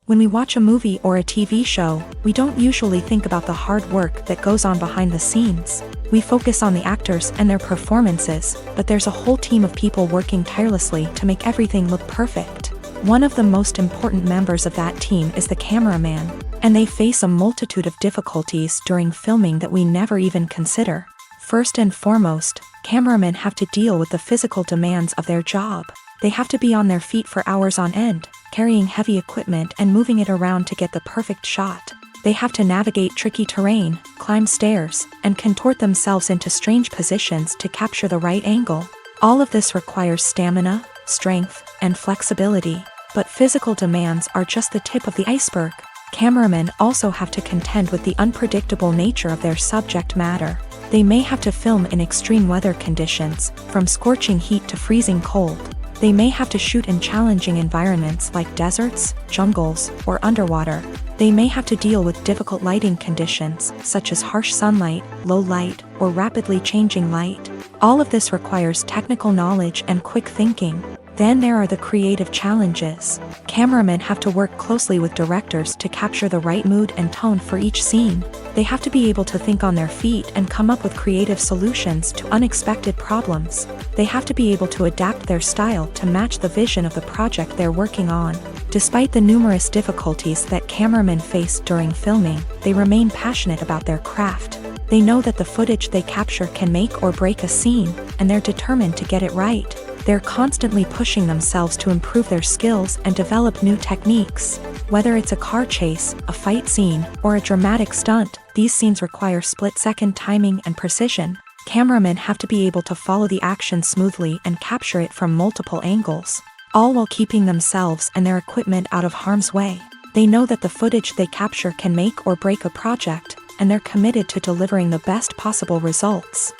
When we watch a movie or a TV show, we don't usually think about the hard work that goes on behind the scenes. We focus on the actors and their performances, but there's a whole team of people working tirelessly to make everything look perfect. One of the most important members of that team is the cameraman, and they face a multitude of difficulties during filming that we never even consider. First and foremost, cameramen have to deal with the physical demands of their job. They have to be on their feet for hours on end, carrying heavy equipment and moving it around to get the perfect shot. They have to navigate tricky terrain, climb stairs, and contort themselves into strange positions to capture the right angle. All of this requires stamina, strength, and flexibility. But physical demands are just the tip of the iceberg. Cameramen also have to contend with the unpredictable nature of their subject matter. They may have to film in extreme weather conditions, from scorching heat to freezing cold. They may have to shoot in challenging environments like deserts, jungles, or underwater. They may have to deal with difficult lighting conditions, such as harsh sunlight, low light, or rapidly changing light. All of this requires technical knowledge and quick thinking. Then there are the creative challenges. Cameramen have to work closely with directors to capture the right mood and tone for each scene. They have to be able to think on their feet and come up with creative solutions to unexpected problems. They have to be able to adapt their style to match the vision of the project they're working on. Despite the numerous difficulties that cameramen face during filming, they remain passionate about their craft. They know that the footage they capture can make or break a scene, and they're determined to get it right. They're constantly pushing themselves to improve their skills and develop new techniques. Whether it's a car chase, a fight scene, or a dramatic stunt, these scenes require split-second timing and precision. Cameramen have to be able to follow the action smoothly and capture it from multiple angles, all while keeping themselves and their equipment out of harm's way. They know that the footage they capture can make or break a project, and they're committed to delivering the best possible results.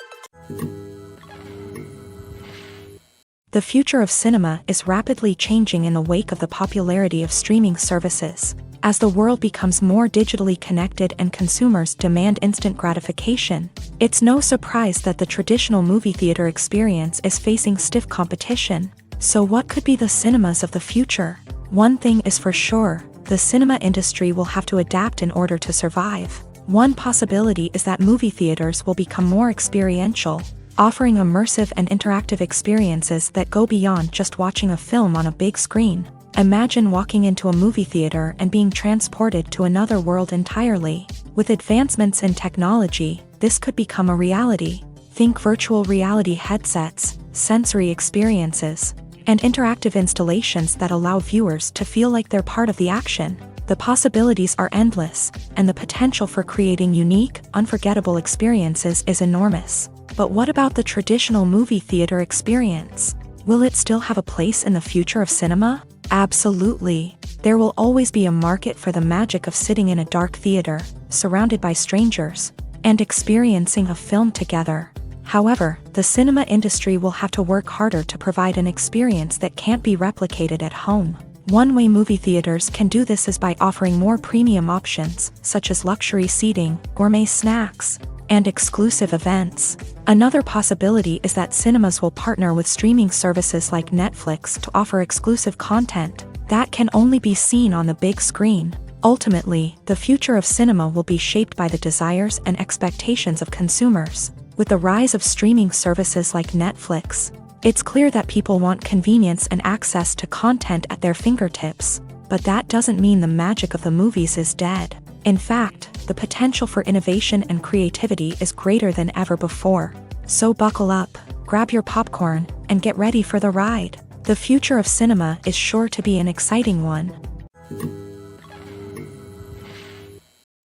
The future of cinema is rapidly changing in the wake of the popularity of streaming services. As the world becomes more digitally connected and consumers demand instant gratification, it's no surprise that the traditional movie theater experience is facing stiff competition. So what could be the cinemas of the future? One thing is for sure, the cinema industry will have to adapt in order to survive. One possibility is that movie theaters will become more experiential, offering immersive and interactive experiences that go beyond just watching a film on a big screen. Imagine walking into a movie theater and being transported to another world entirely. With advancements in technology, this could become a reality. Think virtual reality headsets, sensory experiences, and interactive installations that allow viewers to feel like they're part of the action. The possibilities are endless, and the potential for creating unique, unforgettable experiences is enormous. But what about the traditional movie theater experience? Will it still have a place in the future of cinema? Absolutely. There will always be a market for the magic of sitting in a dark theater, surrounded by strangers, and experiencing a film together. However, the cinema industry will have to work harder to provide an experience that can't be replicated at home. One way movie theaters can do this is by offering more premium options, such as luxury seating, gourmet snacks, and exclusive events. Another possibility is that cinemas will partner with streaming services like Netflix to offer exclusive content that can only be seen on the big screen. Ultimately, the future of cinema will be shaped by the desires and expectations of consumers. With the rise of streaming services like Netflix, it's clear that people want convenience and access to content at their fingertips. But that doesn't mean the magic of the movies is dead. In fact, the potential for innovation and creativity is greater than ever before. So buckle up, grab your popcorn, and get ready for the ride. The future of cinema is sure to be an exciting one.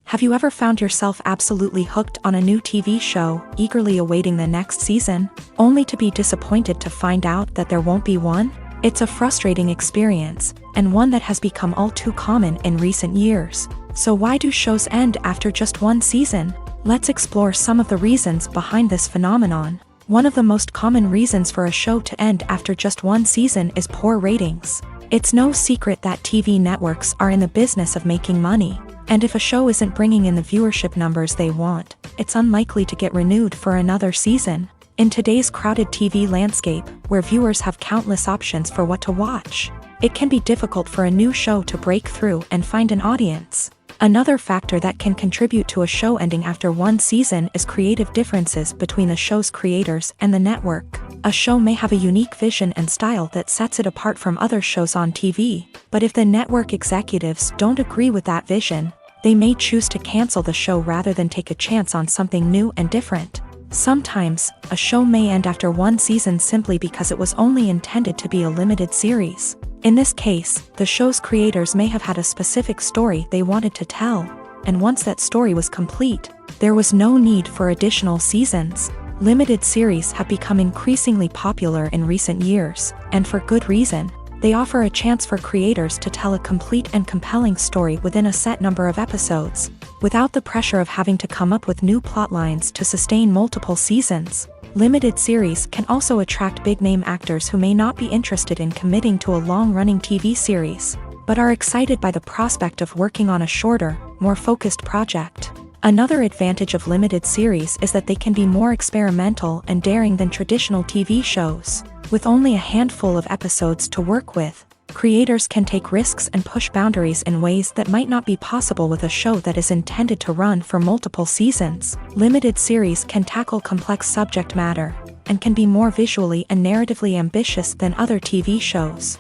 Have you ever found yourself absolutely hooked on a new TV show, eagerly awaiting the next season, only to be disappointed to find out that there won't be one? It's a frustrating experience, and one that has become all too common in recent years. So why do shows end after just one season? Let's explore some of the reasons behind this phenomenon. One of the most common reasons for a show to end after just one season is poor ratings. It's no secret that TV networks are in the business of making money, and if a show isn't bringing in the viewership numbers they want, it's unlikely to get renewed for another season. In today's crowded TV landscape, where viewers have countless options for what to watch, it can be difficult for a new show to break through and find an audience. Another factor that can contribute to a show ending after one season is creative differences between the show's creators and the network. A show may have a unique vision and style that sets it apart from other shows on TV, but if the network executives don't agree with that vision, they may choose to cancel the show rather than take a chance on something new and different. Sometimes, a show may end after one season simply because it was only intended to be a limited series. In this case, the show's creators may have had a specific story they wanted to tell, and once that story was complete, there was no need for additional seasons. Limited series have become increasingly popular in recent years, and for good reason. They offer a chance for creators to tell a complete and compelling story within a set number of episodes, without the pressure of having to come up with new plotlines to sustain multiple seasons. Limited series can also attract big-name actors who may not be interested in committing to a long-running TV series, but are excited by the prospect of working on a shorter, more focused project. Another advantage of limited series is that they can be more experimental and daring than traditional TV shows. With only a handful of episodes to work with, creators can take risks and push boundaries in ways that might not be possible with a show that is intended to run for multiple seasons. Limited series can tackle complex subject matter, and can be more visually and narratively ambitious than other TV shows.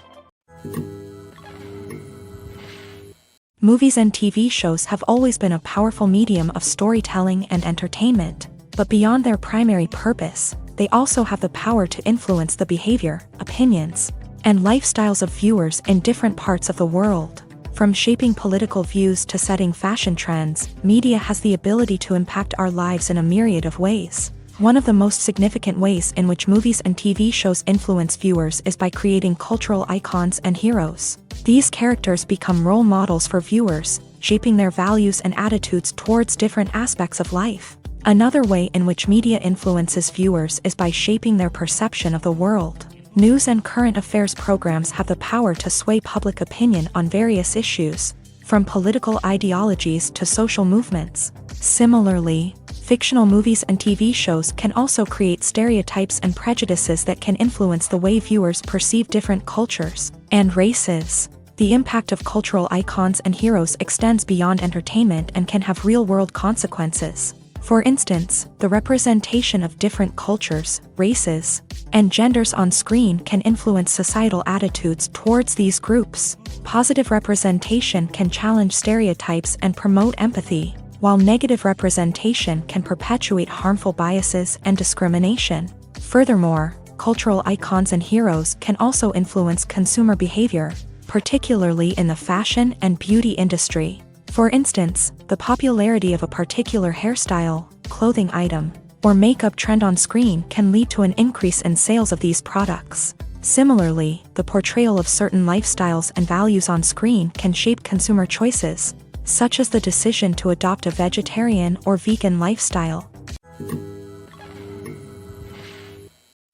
Movies and TV shows have always been a powerful medium of storytelling and entertainment, but beyond their primary purpose, they also have the power to influence the behavior, opinions, and lifestyles of viewers in different parts of the world. From shaping political views to setting fashion trends, media has the ability to impact our lives in a myriad of ways. One of the most significant ways in which movies and TV shows influence viewers is by creating cultural icons and heroes. These characters become role models for viewers, shaping their values and attitudes towards different aspects of life. Another way in which media influences viewers is by shaping their perception of the world. News and current affairs programs have the power to sway public opinion on various issues, from political ideologies to social movements. Similarly, fictional movies and TV shows can also create stereotypes and prejudices that can influence the way viewers perceive different cultures and races. The impact of cultural icons and heroes extends beyond entertainment and can have real-world consequences. For instance, the representation of different cultures, races, and genders on screen can influence societal attitudes towards these groups. Positive representation can challenge stereotypes and promote empathy, while negative representation can perpetuate harmful biases and discrimination. Furthermore, cultural icons and heroes can also influence consumer behavior, particularly in the fashion and beauty industry. For instance, the popularity of a particular hairstyle, clothing item, or makeup trend on screen can lead to an increase in sales of these products. Similarly, the portrayal of certain lifestyles and values on screen can shape consumer choices, such as the decision to adopt a vegetarian or vegan lifestyle.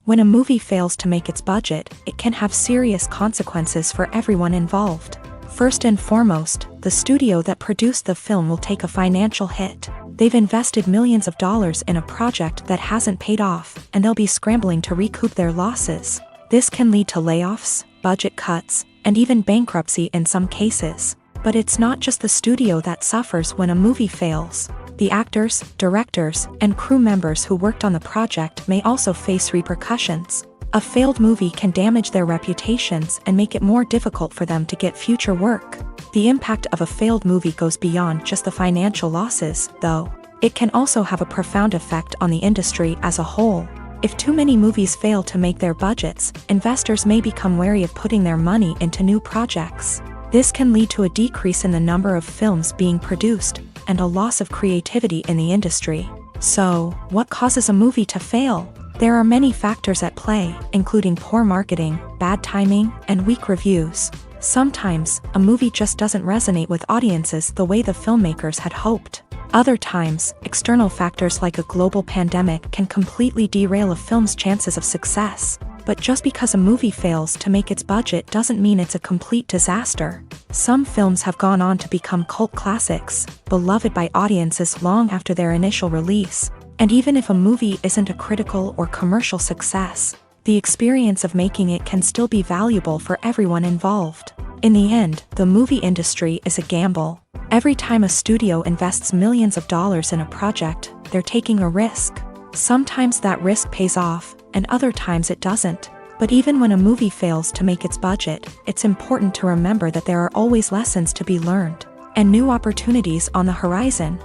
When a movie fails to make its budget, it can have serious consequences for everyone involved. First and foremost, the studio that produced the film will take a financial hit. They've invested millions of dollars in a project that hasn't paid off, and they'll be scrambling to recoup their losses. This can lead to layoffs, budget cuts, and even bankruptcy in some cases. But it's not just the studio that suffers when a movie fails. The actors, directors, and crew members who worked on the project may also face repercussions. A failed movie can damage their reputations and make it more difficult for them to get future work. The impact of a failed movie goes beyond just the financial losses, though. It can also have a profound effect on the industry as a whole. If too many movies fail to make their budgets, investors may become wary of putting their money into new projects. This can lead to a decrease in the number of films being produced, and a loss of creativity in the industry. So, what causes a movie to fail? There are many factors at play, including poor marketing, bad timing, and weak reviews. Sometimes, a movie just doesn't resonate with audiences the way the filmmakers had hoped. Other times, external factors like a global pandemic can completely derail a film's chances of success. But just because a movie fails to make its budget doesn't mean it's a complete disaster. Some films have gone on to become cult classics, beloved by audiences long after their initial release. And even if a movie isn't a critical or commercial success, the experience of making it can still be valuable for everyone involved. In the end, the movie industry is a gamble. Every time a studio invests millions of dollars in a project, they're taking a risk. Sometimes that risk pays off, and other times it doesn't. But even when a movie fails to make its budget, it's important to remember that there are always lessons to be learned, and new opportunities on the horizon.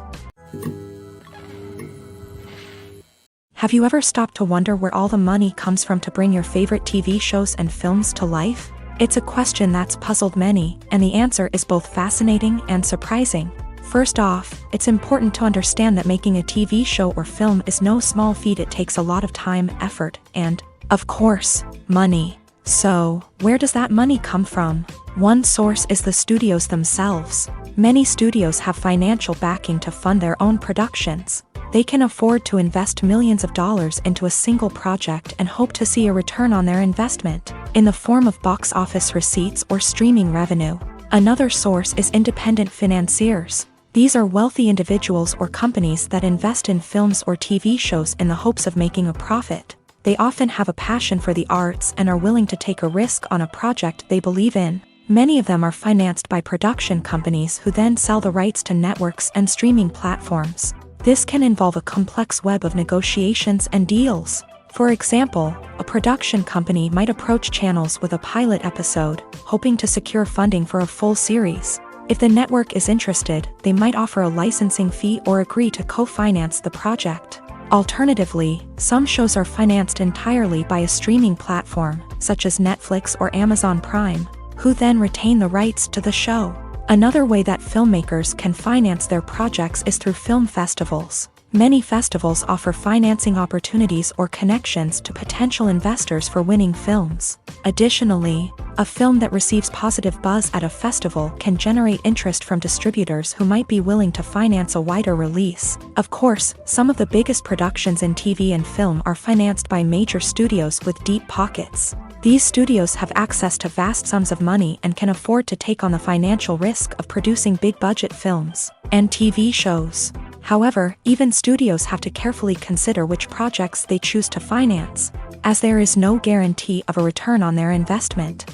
Have you ever stopped to wonder where all the money comes from to bring your favorite TV shows and films to life? It's a question that's puzzled many, and the answer is both fascinating and surprising. First off, it's important to understand that making a TV show or film is no small feat. It takes a lot of time, effort, and, of course, money. So, where does that money come from? One source is the studios themselves. Many studios have financial backing to fund their own productions. They can afford to invest millions of dollars into a single project and hope to see a return on their investment, in the form of box office receipts or streaming revenue. Another source is independent financiers. These are wealthy individuals or companies that invest in films or TV shows in the hopes of making a profit. They often have a passion for the arts and are willing to take a risk on a project they believe in. Many of them are financed by production companies who then sell the rights to networks and streaming platforms. This can involve a complex web of negotiations and deals. For example, a production company might approach channels with a pilot episode, hoping to secure funding for a full series. If the network is interested, they might offer a licensing fee or agree to co-finance the project. Alternatively, some shows are financed entirely by a streaming platform, such as Netflix or Amazon Prime, who then retain the rights to the show. Another way that filmmakers can finance their projects is through film festivals. Many festivals offer financing opportunities or connections to potential investors for winning films. Additionally, a film that receives positive buzz at a festival can generate interest from distributors who might be willing to finance a wider release. Of course, some of the biggest productions in TV and film are financed by major studios with deep pockets. These studios have access to vast sums of money and can afford to take on the financial risk of producing big-budget films and TV shows. However, even studios have to carefully consider which projects they choose to finance, as there is no guarantee of a return on their investment.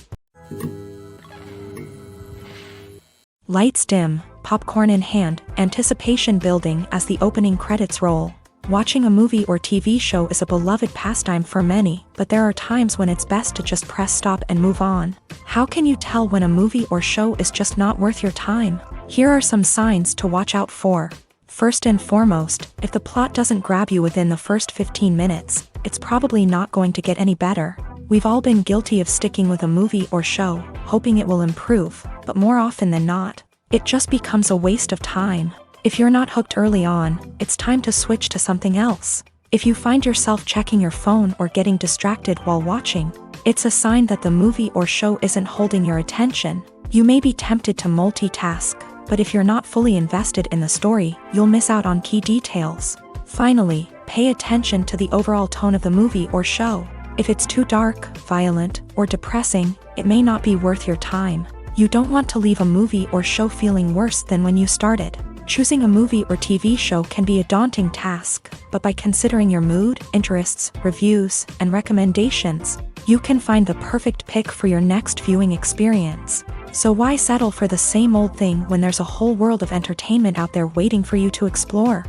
Lights dim, popcorn in hand, anticipation building as the opening credits roll. Watching a movie or TV show is a beloved pastime for many, but there are times when it's best to just press stop and move on. How can you tell when a movie or show is just not worth your time? Here are some signs to watch out for. First and foremost, if the plot doesn't grab you within the first 15 minutes, it's probably not going to get any better. We've all been guilty of sticking with a movie or show, hoping it will improve, but more often than not, it just becomes a waste of time. If you're not hooked early on, it's time to switch to something else. If you find yourself checking your phone or getting distracted while watching, it's a sign that the movie or show isn't holding your attention. You may be tempted to multitask, but if you're not fully invested in the story, you'll miss out on key details. Finally, pay attention to the overall tone of the movie or show. If it's too dark, violent, or depressing, it may not be worth your time. You don't want to leave a movie or show feeling worse than when you started. Choosing a movie or TV show can be a daunting task, but by considering your mood, interests, reviews, and recommendations, you can find the perfect pick for your next viewing experience. So why settle for the same old thing when there's a whole world of entertainment out there waiting for you to explore?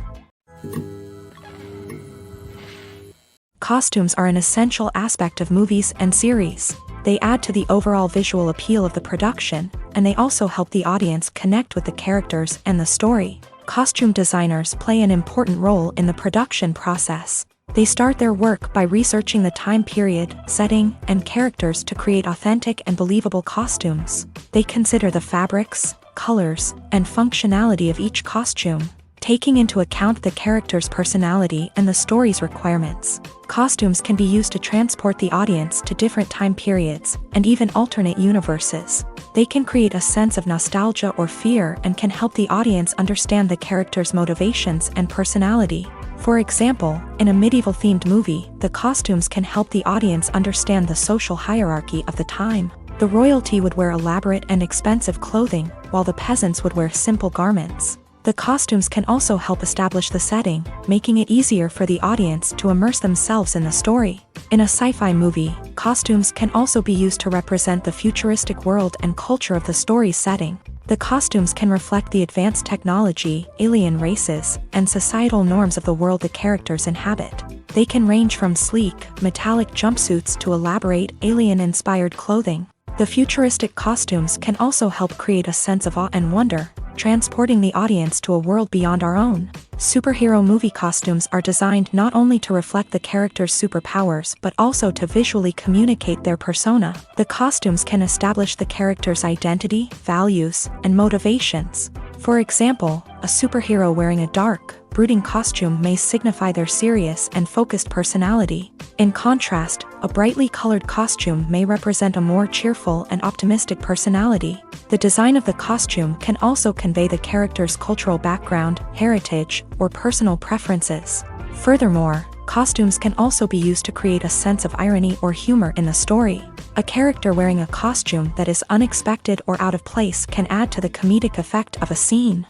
Costumes are an essential aspect of movies and series. They add to the overall visual appeal of the production, and they also help the audience connect with the characters and the story. Costume designers play an important role in the production process. They start their work by researching the time period, setting, and characters to create authentic and believable costumes. They consider the fabrics, colors, and functionality of each costume, taking into account the character's personality and the story's requirements. Costumes can be used to transport the audience to different time periods, and even alternate universes. They can create a sense of nostalgia or fear and can help the audience understand the character's motivations and personality. For example, in a medieval-themed movie, the costumes can help the audience understand the social hierarchy of the time. The royalty would wear elaborate and expensive clothing, while the peasants would wear simple garments. The costumes can also help establish the setting, making it easier for the audience to immerse themselves in the story. In a sci-fi movie, costumes can also be used to represent the futuristic world and culture of the story's setting. The costumes can reflect the advanced technology, alien races, and societal norms of the world the characters inhabit. They can range from sleek, metallic jumpsuits to elaborate, alien-inspired clothing. The futuristic costumes can also help create a sense of awe and wonder, transporting the audience to a world beyond our own. Superhero movie costumes are designed not only to reflect the character's superpowers but also to visually communicate their persona. The costumes can establish the character's identity, values, and motivations. For example, a superhero wearing a dark, brooding costume may signify their serious and focused personality. In contrast, a brightly colored costume may represent a more cheerful and optimistic personality. The design of the costume can also convey the character's cultural background, heritage, or personal preferences. Furthermore, costumes can also be used to create a sense of irony or humor in the story. A character wearing a costume that is unexpected or out of place can add to the comedic effect of a scene.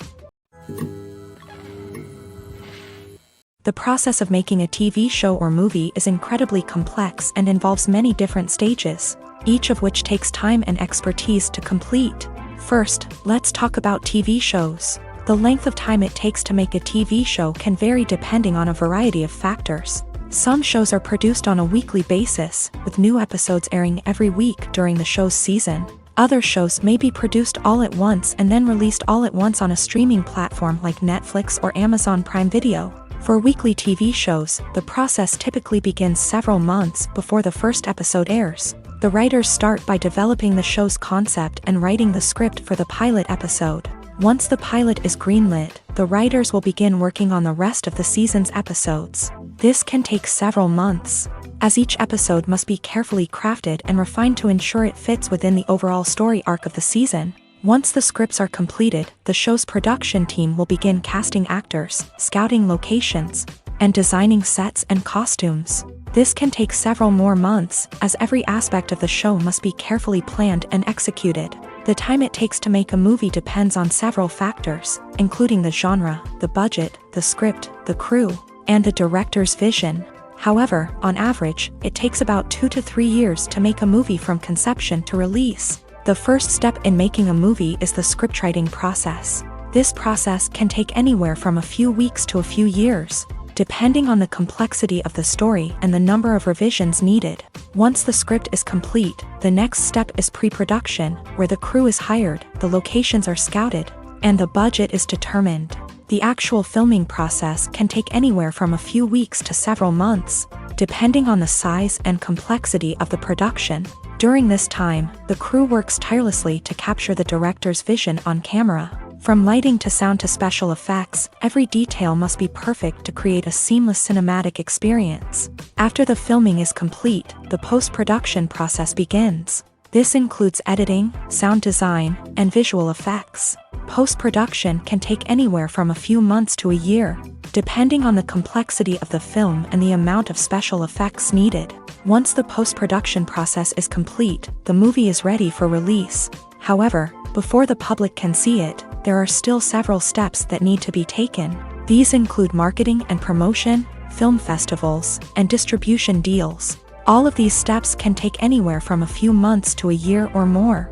The process of making a TV show or movie is incredibly complex and involves many different stages, each of which takes time and expertise to complete. First, let's talk about TV shows. The length of time it takes to make a TV show can vary depending on a variety of factors. Some shows are produced on a weekly basis, with new episodes airing every week during the show's season. Other shows may be produced all at once and then released all at once on a streaming platform like Netflix or Amazon Prime Video. For weekly TV shows, the process typically begins several months before the first episode airs. The writers start by developing the show's concept and writing the script for the pilot episode. Once the pilot is greenlit, the writers will begin working on the rest of the season's episodes. This can take several months, as each episode must be carefully crafted and refined to ensure it fits within the overall story arc of the season. Once the scripts are completed, the show's production team will begin casting actors, scouting locations, and designing sets and costumes. This can take several more months, as every aspect of the show must be carefully planned and executed. The time it takes to make a movie depends on several factors, including the genre, the budget, the script, the crew, and the director's vision. However, on average, it takes about 2 to 3 years to make a movie from conception to release. The first step in making a movie is the scriptwriting process. This process can take anywhere from a few weeks to a few years, depending on the complexity of the story and the number of revisions needed. Once the script is complete, the next step is pre-production, where the crew is hired, the locations are scouted, and the budget is determined. The actual filming process can take anywhere from a few weeks to several months, depending on the size and complexity of the production. During this time, the crew works tirelessly to capture the director's vision on camera. From lighting to sound to special effects, every detail must be perfect to create a seamless cinematic experience. After the filming is complete, the post-production process begins. This includes editing, sound design, and visual effects. Post-production can take anywhere from a few months to a year, depending on the complexity of the film and the amount of special effects needed. Once the post-production process is complete, the movie is ready for release. However, before the public can see it, there are still several steps that need to be taken. These include marketing and promotion, film festivals, and distribution deals. All of these steps can take anywhere from a few months to a year or more.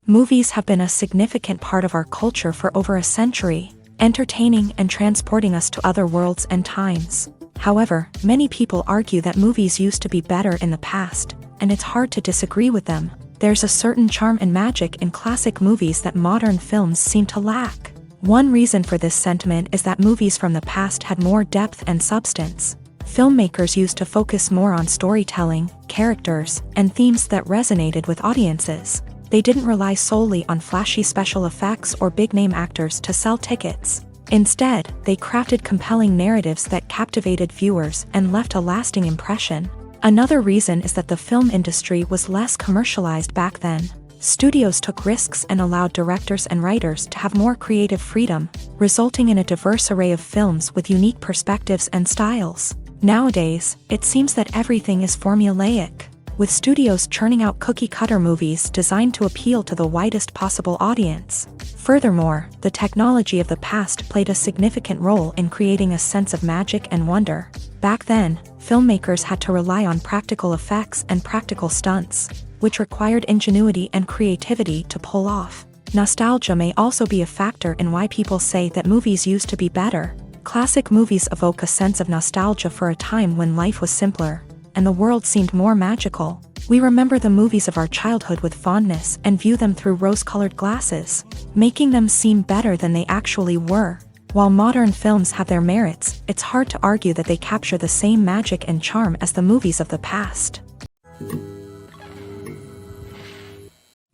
Movies have been a significant part of our culture for over a century, entertaining and transporting us to other worlds and times. However, many people argue that movies used to be better in the past, and it's hard to disagree with them. There's a certain charm and magic in classic movies that modern films seem to lack. One reason for this sentiment is that movies from the past had more depth and substance. Filmmakers used to focus more on storytelling, characters, and themes that resonated with audiences. They didn't rely solely on flashy special effects or big-name actors to sell tickets. Instead, they crafted compelling narratives that captivated viewers and left a lasting impression. Another reason is that the film industry was less commercialized back then. Studios took risks and allowed directors and writers to have more creative freedom, resulting in a diverse array of films with unique perspectives and styles. Nowadays, it seems that everything is formulaic, with studios churning out cookie-cutter movies designed to appeal to the widest possible audience. Furthermore, the technology of the past played a significant role in creating a sense of magic and wonder. Back then, filmmakers had to rely on practical effects and practical stunts, which required ingenuity and creativity to pull off. Nostalgia may also be a factor in why people say that movies used to be better. Classic movies evoke a sense of nostalgia for a time when life was simpler, and the world seemed more magical. We remember the movies of our childhood with fondness and view them through rose-colored glasses, making them seem better than they actually were. While modern films have their merits, it's hard to argue that they capture the same magic and charm as the movies of the past.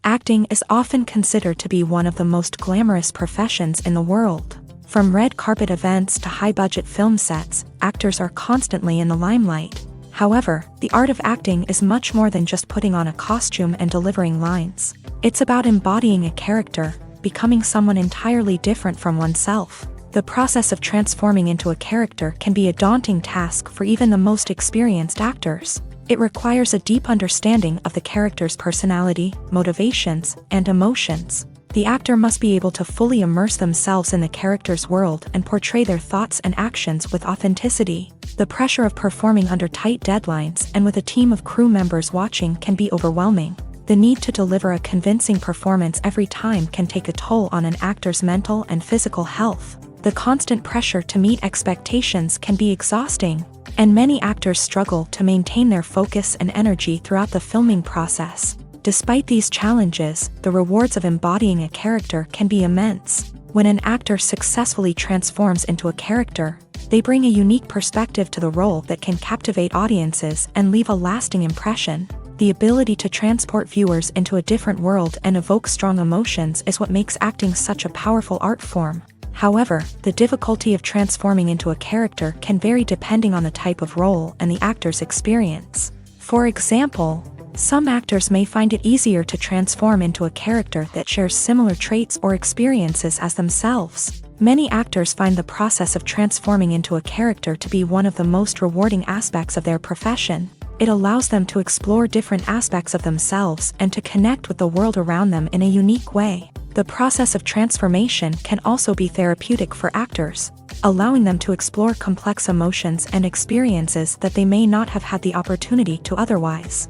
Acting is often considered to be one of the most glamorous professions in the world. From red carpet events to high-budget film sets, actors are constantly in the limelight. However, the art of acting is much more than just putting on a costume and delivering lines. It's about embodying a character, becoming someone entirely different from oneself. The process of transforming into a character can be a daunting task for even the most experienced actors. It requires a deep understanding of the character's personality, motivations, and emotions. The actor must be able to fully immerse themselves in the character's world and portray their thoughts and actions with authenticity. The pressure of performing under tight deadlines and with a team of crew members watching can be overwhelming. The need to deliver a convincing performance every time can take a toll on an actor's mental and physical health. The constant pressure to meet expectations can be exhausting, and many actors struggle to maintain their focus and energy throughout the filming process. Despite these challenges, the rewards of embodying a character can be immense. When an actor successfully transforms into a character, they bring a unique perspective to the role that can captivate audiences and leave a lasting impression. The ability to transport viewers into a different world and evoke strong emotions is what makes acting such a powerful art form. However, the difficulty of transforming into a character can vary depending on the type of role and the actor's experience. For example, some actors may find it easier to transform into a character that shares similar traits or experiences as themselves. Many actors find the process of transforming into a character to be one of the most rewarding aspects of their profession. It allows them to explore different aspects of themselves and to connect with the world around them in a unique way. The process of transformation can also be therapeutic for actors, allowing them to explore complex emotions and experiences that they may not have had the opportunity to otherwise.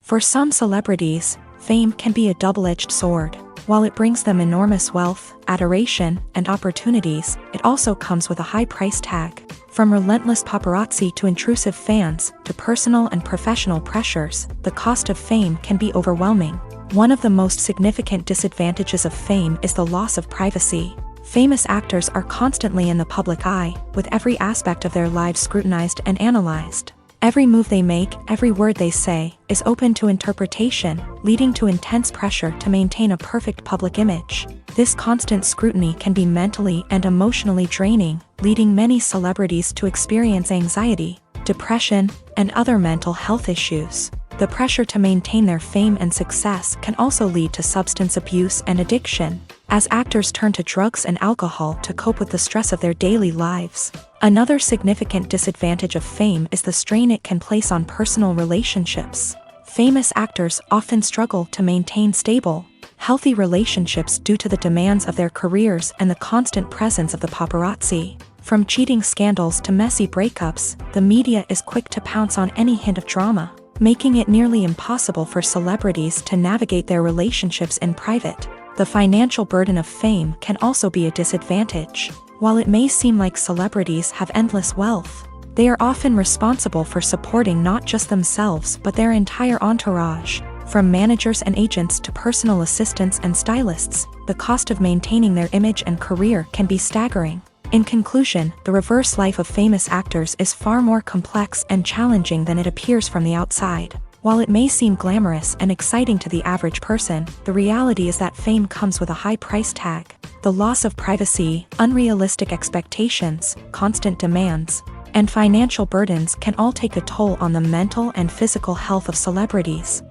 For some celebrities, fame can be a double-edged sword. While it brings them enormous wealth, adoration, and opportunities, it also comes with a high price tag. From relentless paparazzi to intrusive fans, to personal and professional pressures, the cost of fame can be overwhelming. One of the most significant disadvantages of fame is the loss of privacy. Famous actors are constantly in the public eye, with every aspect of their lives scrutinized and analyzed. Every move they make, every word they say, is open to interpretation, leading to intense pressure to maintain a perfect public image. This constant scrutiny can be mentally and emotionally draining, leading many celebrities to experience anxiety, depression, and other mental health issues. The pressure to maintain their fame and success can also lead to substance abuse and addiction, as actors turn to drugs and alcohol to cope with the stress of their daily lives. Another significant disadvantage of fame is the strain it can place on personal relationships. Famous actors often struggle to maintain stable, healthy relationships due to the demands of their careers and the constant presence of the paparazzi. From cheating scandals to messy breakups, the media is quick to pounce on any hint of drama, making it nearly impossible for celebrities to navigate their relationships in private. The financial burden of fame can also be a disadvantage. While it may seem like celebrities have endless wealth, they are often responsible for supporting not just themselves but their entire entourage. From managers and agents to personal assistants and stylists, the cost of maintaining their image and career can be staggering. In conclusion, the reverse life of famous actors is far more complex and challenging than it appears from the outside. While it may seem glamorous and exciting to the average person, the reality is that fame comes with a high price tag. The loss of privacy, unrealistic expectations, constant demands, and financial burdens can all take a toll on the mental and physical health of celebrities.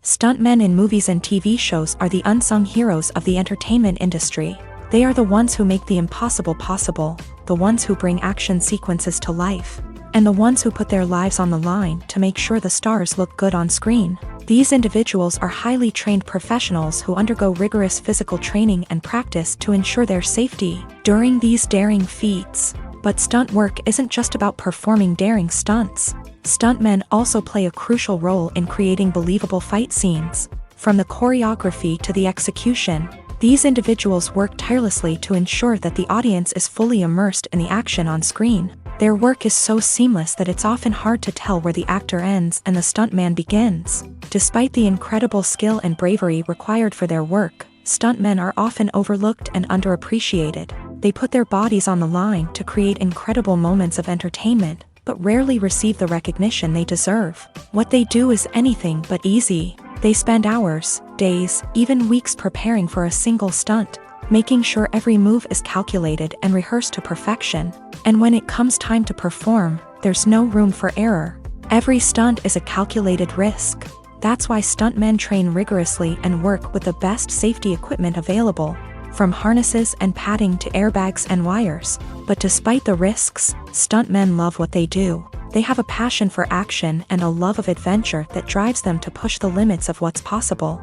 Stuntmen in movies and TV shows are the unsung heroes of the entertainment industry. They are the ones who make the impossible possible, the ones who bring action sequences to life, and the ones who put their lives on the line to make sure the stars look good on screen. These individuals are highly trained professionals who undergo rigorous physical training and practice to ensure their safety during these daring feats. But stunt work isn't just about performing daring stunts. Stuntmen also play a crucial role in creating believable fight scenes. From the choreography to the execution, These individuals work tirelessly to ensure that the audience is fully immersed in the action on screen. Their work is so seamless that it's often hard to tell where the actor ends and the stuntman begins. Despite the incredible skill and bravery required for their work, stuntmen are often overlooked and underappreciated. They put their bodies on the line to create incredible moments of entertainment, but rarely receive the recognition they deserve. What they do is anything but easy. They spend hours, days, even weeks preparing for a single stunt, making sure every move is calculated and rehearsed to perfection. And when it comes time to perform, there's no room for error. Every stunt is a calculated risk. That's why stuntmen train rigorously and work with the best safety equipment available, from harnesses and padding to airbags and wires. But despite the risks, stuntmen love what they do. They have a passion for action and a love of adventure that drives them to push the limits of what's possible.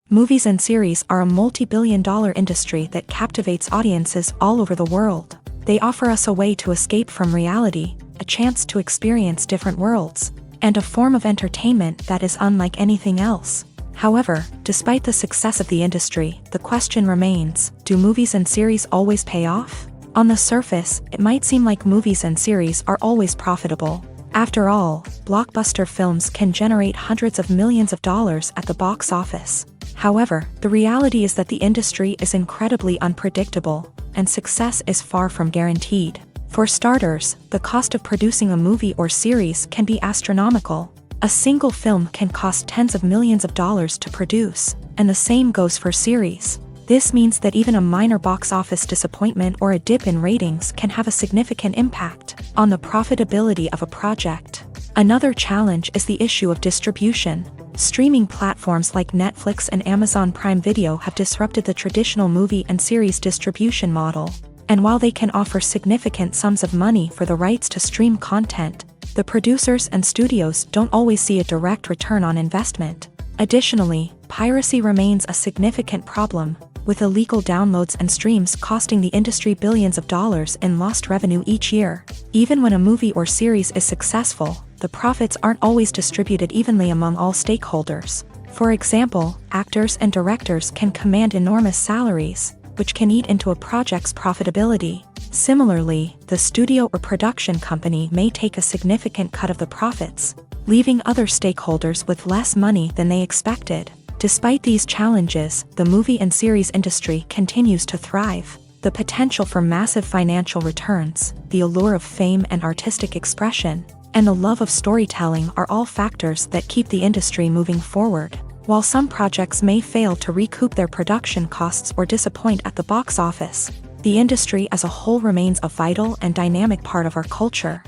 Movies and series are a multi-billion-dollar industry that captivates audiences all over the world. They offer us a way to escape from reality, a chance to experience different worlds, and a form of entertainment that is unlike anything else. However, despite the success of the industry, the question remains, do movies and series always pay off? On the surface, it might seem like movies and series are always profitable. After all, blockbuster films can generate hundreds of millions of dollars at the box office. However, the reality is that the industry is incredibly unpredictable, and success is far from guaranteed. For starters, the cost of producing a movie or series can be astronomical. A single film can cost tens of millions of dollars to produce, and the same goes for series. This means that even a minor box office disappointment or a dip in ratings can have a significant impact on the profitability of a project. Another challenge is the issue of distribution. Streaming platforms like Netflix and Amazon Prime Video have disrupted the traditional movie and series distribution model. And while they can offer significant sums of money for the rights to stream content, the producers and studios don't always see a direct return on investment. Additionally, piracy remains a significant problem, with illegal downloads and streams costing the industry billions of dollars in lost revenue each year. Even when a movie or series is successful, the profits aren't always distributed evenly among all stakeholders. For example, actors and directors can command enormous salaries, which can eat into a project's profitability. Similarly, the studio or production company may take a significant cut of the profits, leaving other stakeholders with less money than they expected. Despite these challenges, the movie and series industry continues to thrive. The potential for massive financial returns, the allure of fame and artistic expression, and the love of storytelling are all factors that keep the industry moving forward. While some projects may fail to recoup their production costs or disappoint at the box office, the industry as a whole remains a vital and dynamic part of our culture.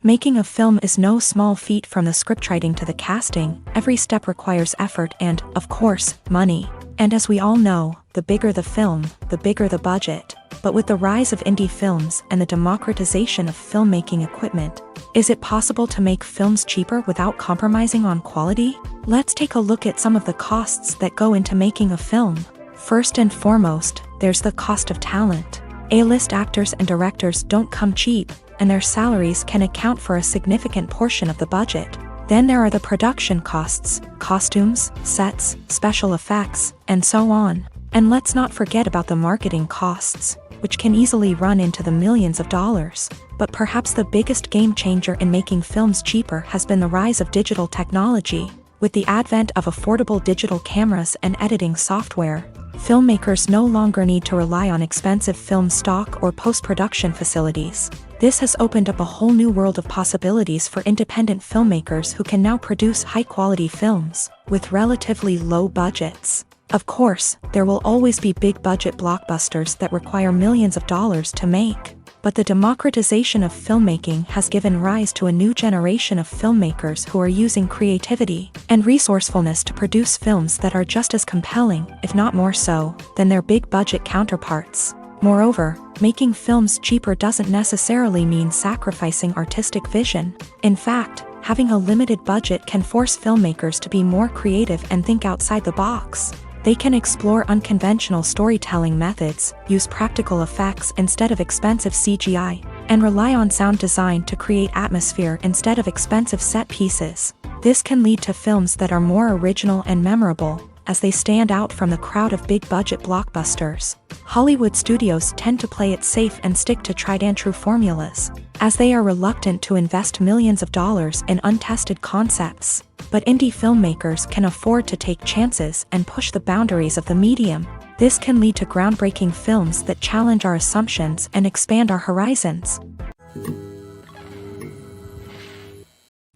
Making a film is no small feat. From the scriptwriting to the casting, every step requires effort and, of course, money. And as we all know, the bigger the film, the bigger the budget. But with the rise of indie films and the democratization of filmmaking equipment, is it possible to make films cheaper without compromising on quality? Let's take a look at some of the costs that go into making a film. First and foremost, there's the cost of talent. A-list actors and directors don't come cheap, and their salaries can account for a significant portion of the budget. Then there are the production costs, costumes, sets, special effects, and so on. And let's not forget about the marketing costs, which can easily run into the millions of dollars. But perhaps the biggest game changer in making films cheaper has been the rise of digital technology. With the advent of affordable digital cameras and editing software, filmmakers no longer need to rely on expensive film stock or post-production facilities. This has opened up a whole new world of possibilities for independent filmmakers who can now produce high-quality films with relatively low budgets. Of course, there will always be big-budget blockbusters that require millions of dollars to make. But the democratization of filmmaking has given rise to a new generation of filmmakers who are using creativity and resourcefulness to produce films that are just as compelling, if not more so, than their big-budget counterparts. Moreover, making films cheaper doesn't necessarily mean sacrificing artistic vision. In fact, having a limited budget can force filmmakers to be more creative and think outside the box. They can explore unconventional storytelling methods, use practical effects instead of expensive CGI, and rely on sound design to create atmosphere instead of expensive set pieces. This can lead to films that are more original and memorable, as they stand out from the crowd of big-budget blockbusters. Hollywood studios tend to play it safe and stick to tried-and-true formulas, as they are reluctant to invest millions of dollars in untested concepts. But indie filmmakers can afford to take chances and push the boundaries of the medium. This can lead to groundbreaking films that challenge our assumptions and expand our horizons.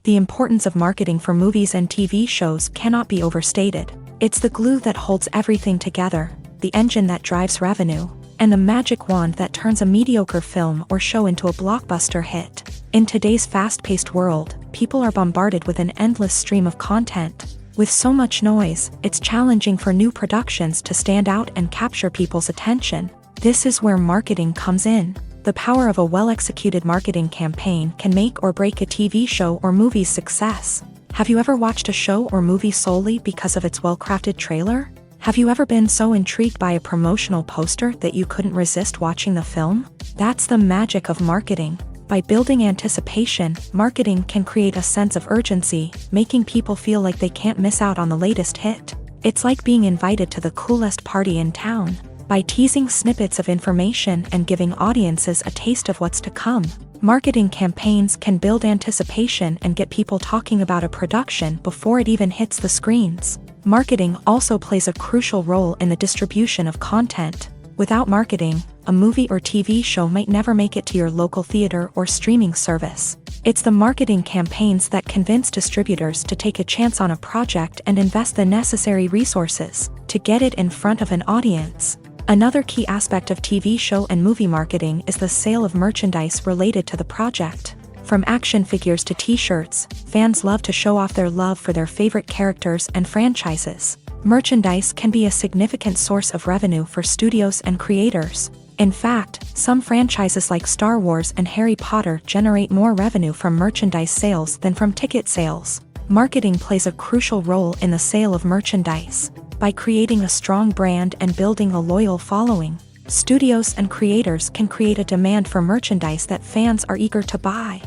The importance of marketing for movies and TV shows cannot be overstated. It's the glue that holds everything together, the engine that drives revenue, and the magic wand that turns a mediocre film or show into a blockbuster hit. In today's fast-paced world, people are bombarded with an endless stream of content. With so much noise, it's challenging for new productions to stand out and capture people's attention. This is where marketing comes in. The power of a well-executed marketing campaign can make or break a TV show or movie's success. Have you ever watched a show or movie solely because of its well-crafted trailer? Have you ever been so intrigued by a promotional poster that you couldn't resist watching the film? That's the magic of marketing. By building anticipation, marketing can create a sense of urgency, making people feel like they can't miss out on the latest hit. It's like being invited to the coolest party in town. By teasing snippets of information and giving audiences a taste of what's to come, marketing campaigns can build anticipation and get people talking about a production before it even hits the screens. Marketing also plays a crucial role in the distribution of content. Without marketing, a movie or TV show might never make it to your local theater or streaming service. It's the marketing campaigns that convince distributors to take a chance on a project and invest the necessary resources to get it in front of an audience. Another key aspect of TV show and movie marketing is the sale of merchandise related to the project. From action figures to t-shirts, fans love to show off their love for their favorite characters and franchises. Merchandise can be a significant source of revenue for studios and creators. In fact, some franchises like Star Wars and Harry Potter generate more revenue from merchandise sales than from ticket sales. Marketing plays a crucial role in the sale of merchandise. By creating a strong brand and building a loyal following, studios and creators can create a demand for merchandise that fans are eager to buy.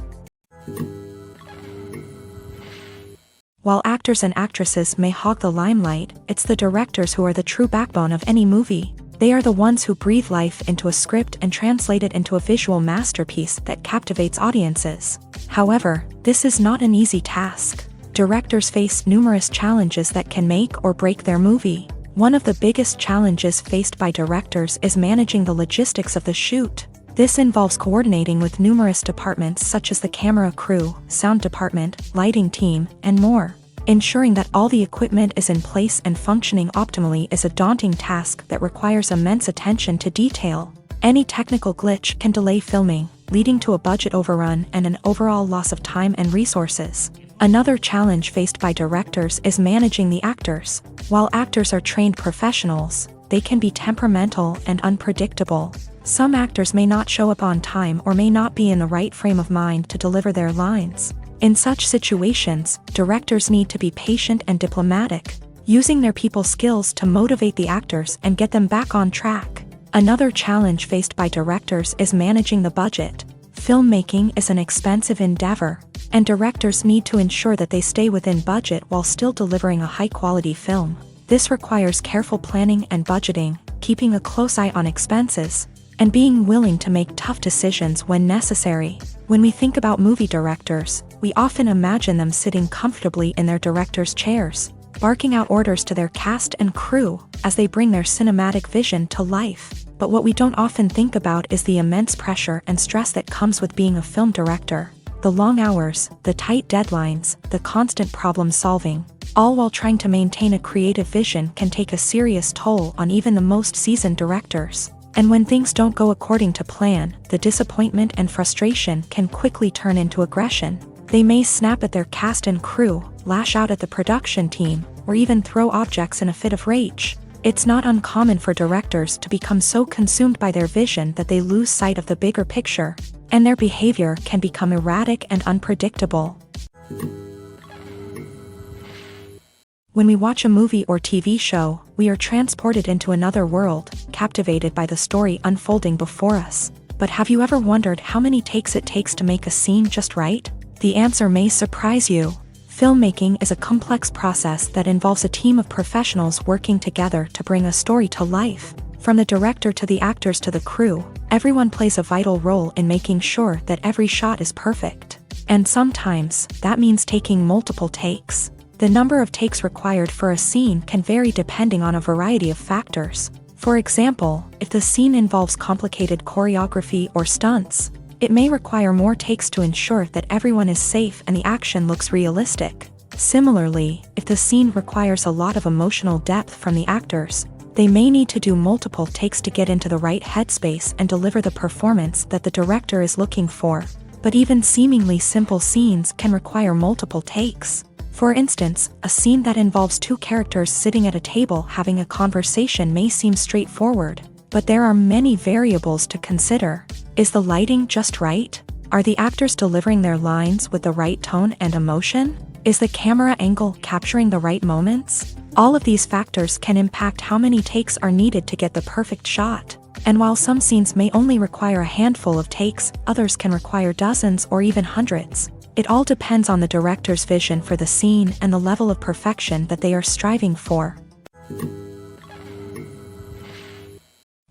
While actors and actresses may hog the limelight, it's the directors who are the true backbone of any movie. They are the ones who breathe life into a script and translate it into a visual masterpiece that captivates audiences. However, this is not an easy task. Directors face numerous challenges that can make or break their movie. One of the biggest challenges faced by directors is managing the logistics of the shoot. This involves coordinating with numerous departments such as the camera crew, sound department, lighting team, and more. Ensuring that all the equipment is in place and functioning optimally is a daunting task that requires immense attention to detail. Any technical glitch can delay filming, leading to a budget overrun and an overall loss of time and resources. Another challenge faced by directors is managing the actors. While actors are trained professionals, they can be temperamental and unpredictable. Some actors may not show up on time or may not be in the right frame of mind to deliver their lines. In such situations, directors need to be patient and diplomatic, using their people skills to motivate the actors and get them back on track. Another challenge faced by directors is managing the budget. Filmmaking is an expensive endeavor, and directors need to ensure that they stay within budget while still delivering a high-quality film. This requires careful planning and budgeting, keeping a close eye on expenses, and being willing to make tough decisions when necessary. When we think about movie directors, we often imagine them sitting comfortably in their director's chairs, barking out orders to their cast and crew as they bring their cinematic vision to life. But what we don't often think about is the immense pressure and stress that comes with being a film director. The long hours, the tight deadlines, the constant problem solving, all while trying to maintain a creative vision can take a serious toll on even the most seasoned directors. And when things don't go according to plan, the disappointment and frustration can quickly turn into aggression. They may snap at their cast and crew, lash out at the production team, or even throw objects in a fit of rage. It's not uncommon for directors to become so consumed by their vision that they lose sight of the bigger picture, and their behavior can become erratic and unpredictable. When we watch a movie or TV show, we are transported into another world, captivated by the story unfolding before us. But have you ever wondered how many takes it takes to make a scene just right? The answer may surprise you. Filmmaking is a complex process that involves a team of professionals working together to bring a story to life. From the director to the actors to the crew, everyone plays a vital role in making sure that every shot is perfect. And sometimes, that means taking multiple takes. The number of takes required for a scene can vary depending on a variety of factors. For example, if the scene involves complicated choreography or stunts, it may require more takes to ensure that everyone is safe and the action looks realistic. Similarly, if the scene requires a lot of emotional depth from the actors, they may need to do multiple takes to get into the right headspace and deliver the performance that the director is looking for. But even seemingly simple scenes can require multiple takes. For instance, a scene that involves two characters sitting at a table having a conversation may seem straightforward, but there are many variables to consider. Is the lighting just right? Are the actors delivering their lines with the right tone and emotion? Is the camera angle capturing the right moments? All of these factors can impact how many takes are needed to get the perfect shot. And while some scenes may only require a handful of takes, others can require dozens or even hundreds. It all depends on the director's vision for the scene and the level of perfection that they are striving for.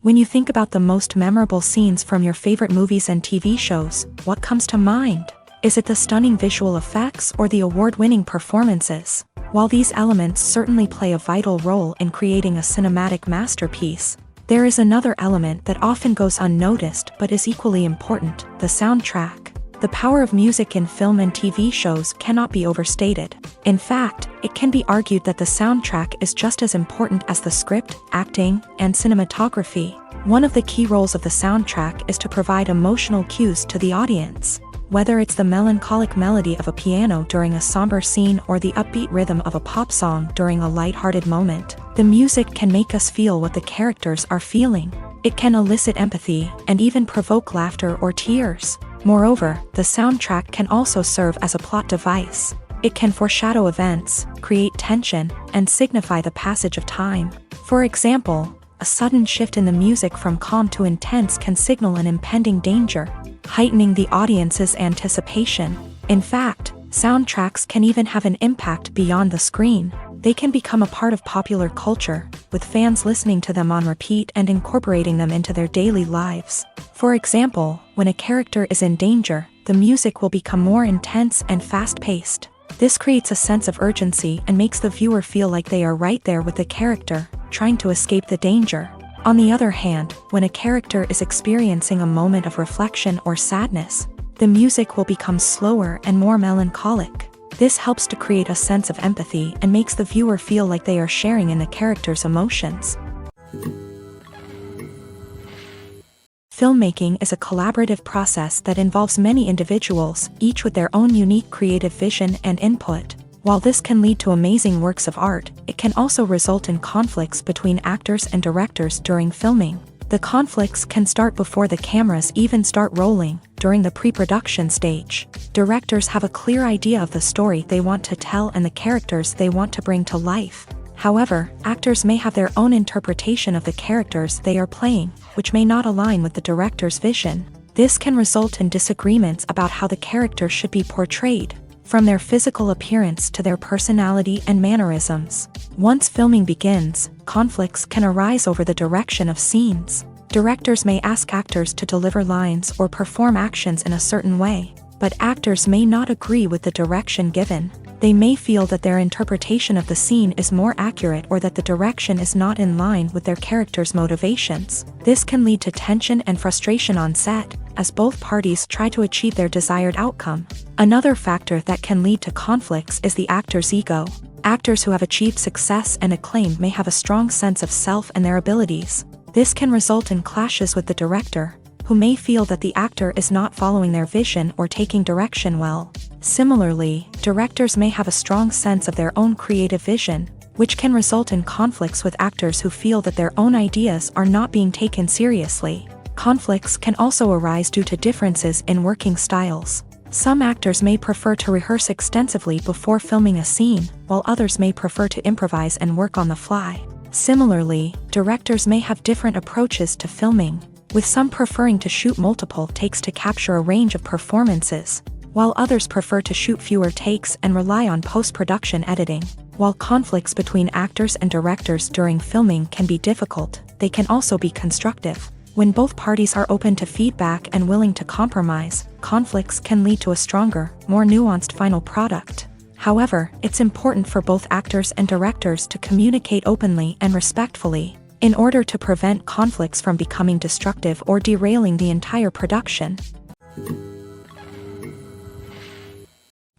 When you think about the most memorable scenes from your favorite movies and TV shows, what comes to mind? Is it the stunning visual effects or the award-winning performances? While these elements certainly play a vital role in creating a cinematic masterpiece, there is another element that often goes unnoticed but is equally important: the soundtrack. The power of music in film and TV shows cannot be overstated. In fact, it can be argued that the soundtrack is just as important as the script, acting, and cinematography. One of the key roles of the soundtrack is to provide emotional cues to the audience. Whether it's the melancholic melody of a piano during a somber scene or the upbeat rhythm of a pop song during a light-hearted moment, the music can make us feel what the characters are feeling. It can elicit empathy and even provoke laughter or tears. Moreover, the soundtrack can also serve as a plot device. It can foreshadow events, create tension, and signify the passage of time. For example, a sudden shift in the music from calm to intense can signal an impending danger, heightening the audience's anticipation. In fact, soundtracks can even have an impact beyond the screen. They can become a part of popular culture, with fans listening to them on repeat and incorporating them into their daily lives. For example, when a character is in danger, the music will become more intense and fast-paced. This creates a sense of urgency and makes the viewer feel like they are right there with the character, trying to escape the danger. On the other hand, when a character is experiencing a moment of reflection or sadness, the music will become slower and more melancholic. This helps to create a sense of empathy and makes the viewer feel like they are sharing in the character's emotions. Filmmaking is a collaborative process that involves many individuals, each with their own unique creative vision and input. While this can lead to amazing works of art, it can also result in conflicts between actors and directors during filming. The conflicts can start before the cameras even start rolling, during the pre-production stage. Directors have a clear idea of the story they want to tell and the characters they want to bring to life. However, actors may have their own interpretation of the characters they are playing, which may not align with the director's vision. This can result in disagreements about how the character should be portrayed, from their physical appearance to their personality and mannerisms. Once filming begins, conflicts can arise over the direction of scenes. Directors may ask actors to deliver lines or perform actions in a certain way, but actors may not agree with the direction given. They may feel that their interpretation of the scene is more accurate or that the direction is not in line with their character's motivations. This can lead to tension and frustration on set, as both parties try to achieve their desired outcome. Another factor that can lead to conflicts is the actor's ego. Actors who have achieved success and acclaim may have a strong sense of self and their abilities. This can result in clashes with the director, who may feel that the actor is not following their vision or taking direction well. Similarly, directors may have a strong sense of their own creative vision, which can result in conflicts with actors who feel that their own ideas are not being taken seriously. Conflicts can also arise due to differences in working styles. Some actors may prefer to rehearse extensively before filming a scene, while others may prefer to improvise and work on the fly. Similarly, directors may have different approaches to filming, with some preferring to shoot multiple takes to capture a range of performances, while others prefer to shoot fewer takes and rely on post-production editing. While conflicts between actors and directors during filming can be difficult, they can also be constructive. When both parties are open to feedback and willing to compromise, conflicts can lead to a stronger, more nuanced final product. However, it's important for both actors and directors to communicate openly and respectfully, in order to prevent conflicts from becoming destructive or derailing the entire production.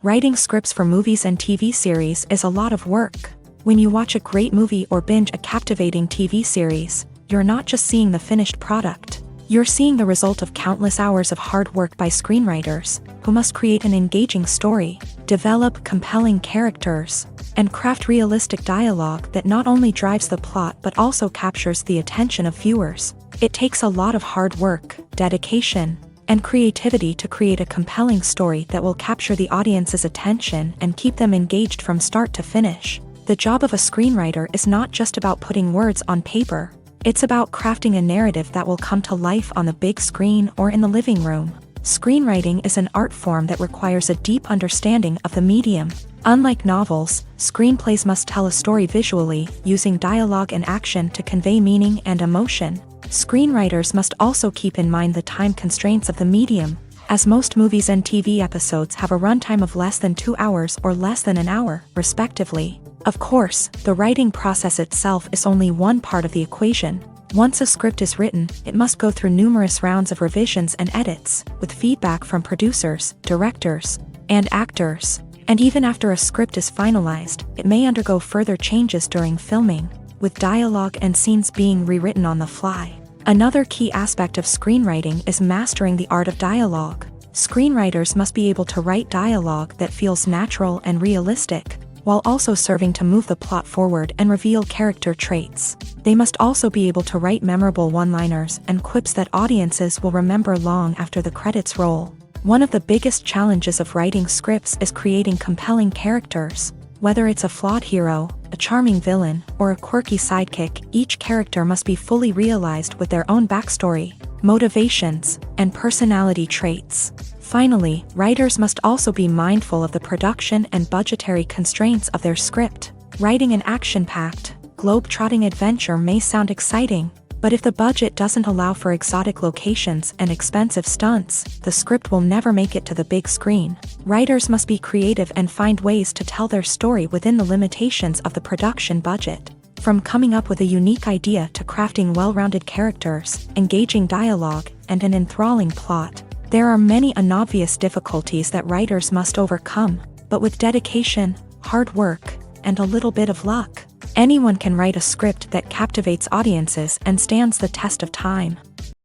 Writing scripts for movies and TV series is a lot of work. When you watch a great movie or binge a captivating TV series, you're not just seeing the finished product. You're seeing the result of countless hours of hard work by screenwriters, who must create an engaging story, develop compelling characters, and craft realistic dialogue that not only drives the plot but also captures the attention of viewers. It takes a lot of hard work, dedication, and creativity to create a compelling story that will capture the audience's attention and keep them engaged from start to finish. The job of a screenwriter is not just about putting words on paper. It's about crafting a narrative that will come to life on the big screen or in the living room. Screenwriting is an art form that requires a deep understanding of the medium. Unlike novels, screenplays must tell a story visually, using dialogue and action to convey meaning and emotion. Screenwriters must also keep in mind the time constraints of the medium, as most movies and TV episodes have a runtime of less than 2 hours or less than an hour, respectively. Of course, the writing process itself is only one part of the equation. Once a script is written, it must go through numerous rounds of revisions and edits, with feedback from producers, directors, and actors. And even after a script is finalized, it may undergo further changes during filming, with dialogue and scenes being rewritten on the fly. Another key aspect of screenwriting is mastering the art of dialogue. Screenwriters must be able to write dialogue that feels natural and realistic, while also serving to move the plot forward and reveal character traits. They must also be able to write memorable one-liners and quips that audiences will remember long after the credits roll. One of the biggest challenges of writing scripts is creating compelling characters. Whether it's a flawed hero, a charming villain, or a quirky sidekick, each character must be fully realized with their own backstory, motivations, and personality traits. Finally, writers must also be mindful of the production and budgetary constraints of their script. Writing an action-packed, globe-trotting adventure may sound exciting, but if the budget doesn't allow for exotic locations and expensive stunts, the script will never make it to the big screen. Writers must be creative and find ways to tell their story within the limitations of the production budget. From coming up with a unique idea to crafting well-rounded characters, engaging dialogue, and an enthralling plot, there are many unobvious difficulties that writers must overcome, but with dedication, hard work, and a little bit of luck, anyone can write a script that captivates audiences and stands the test of time.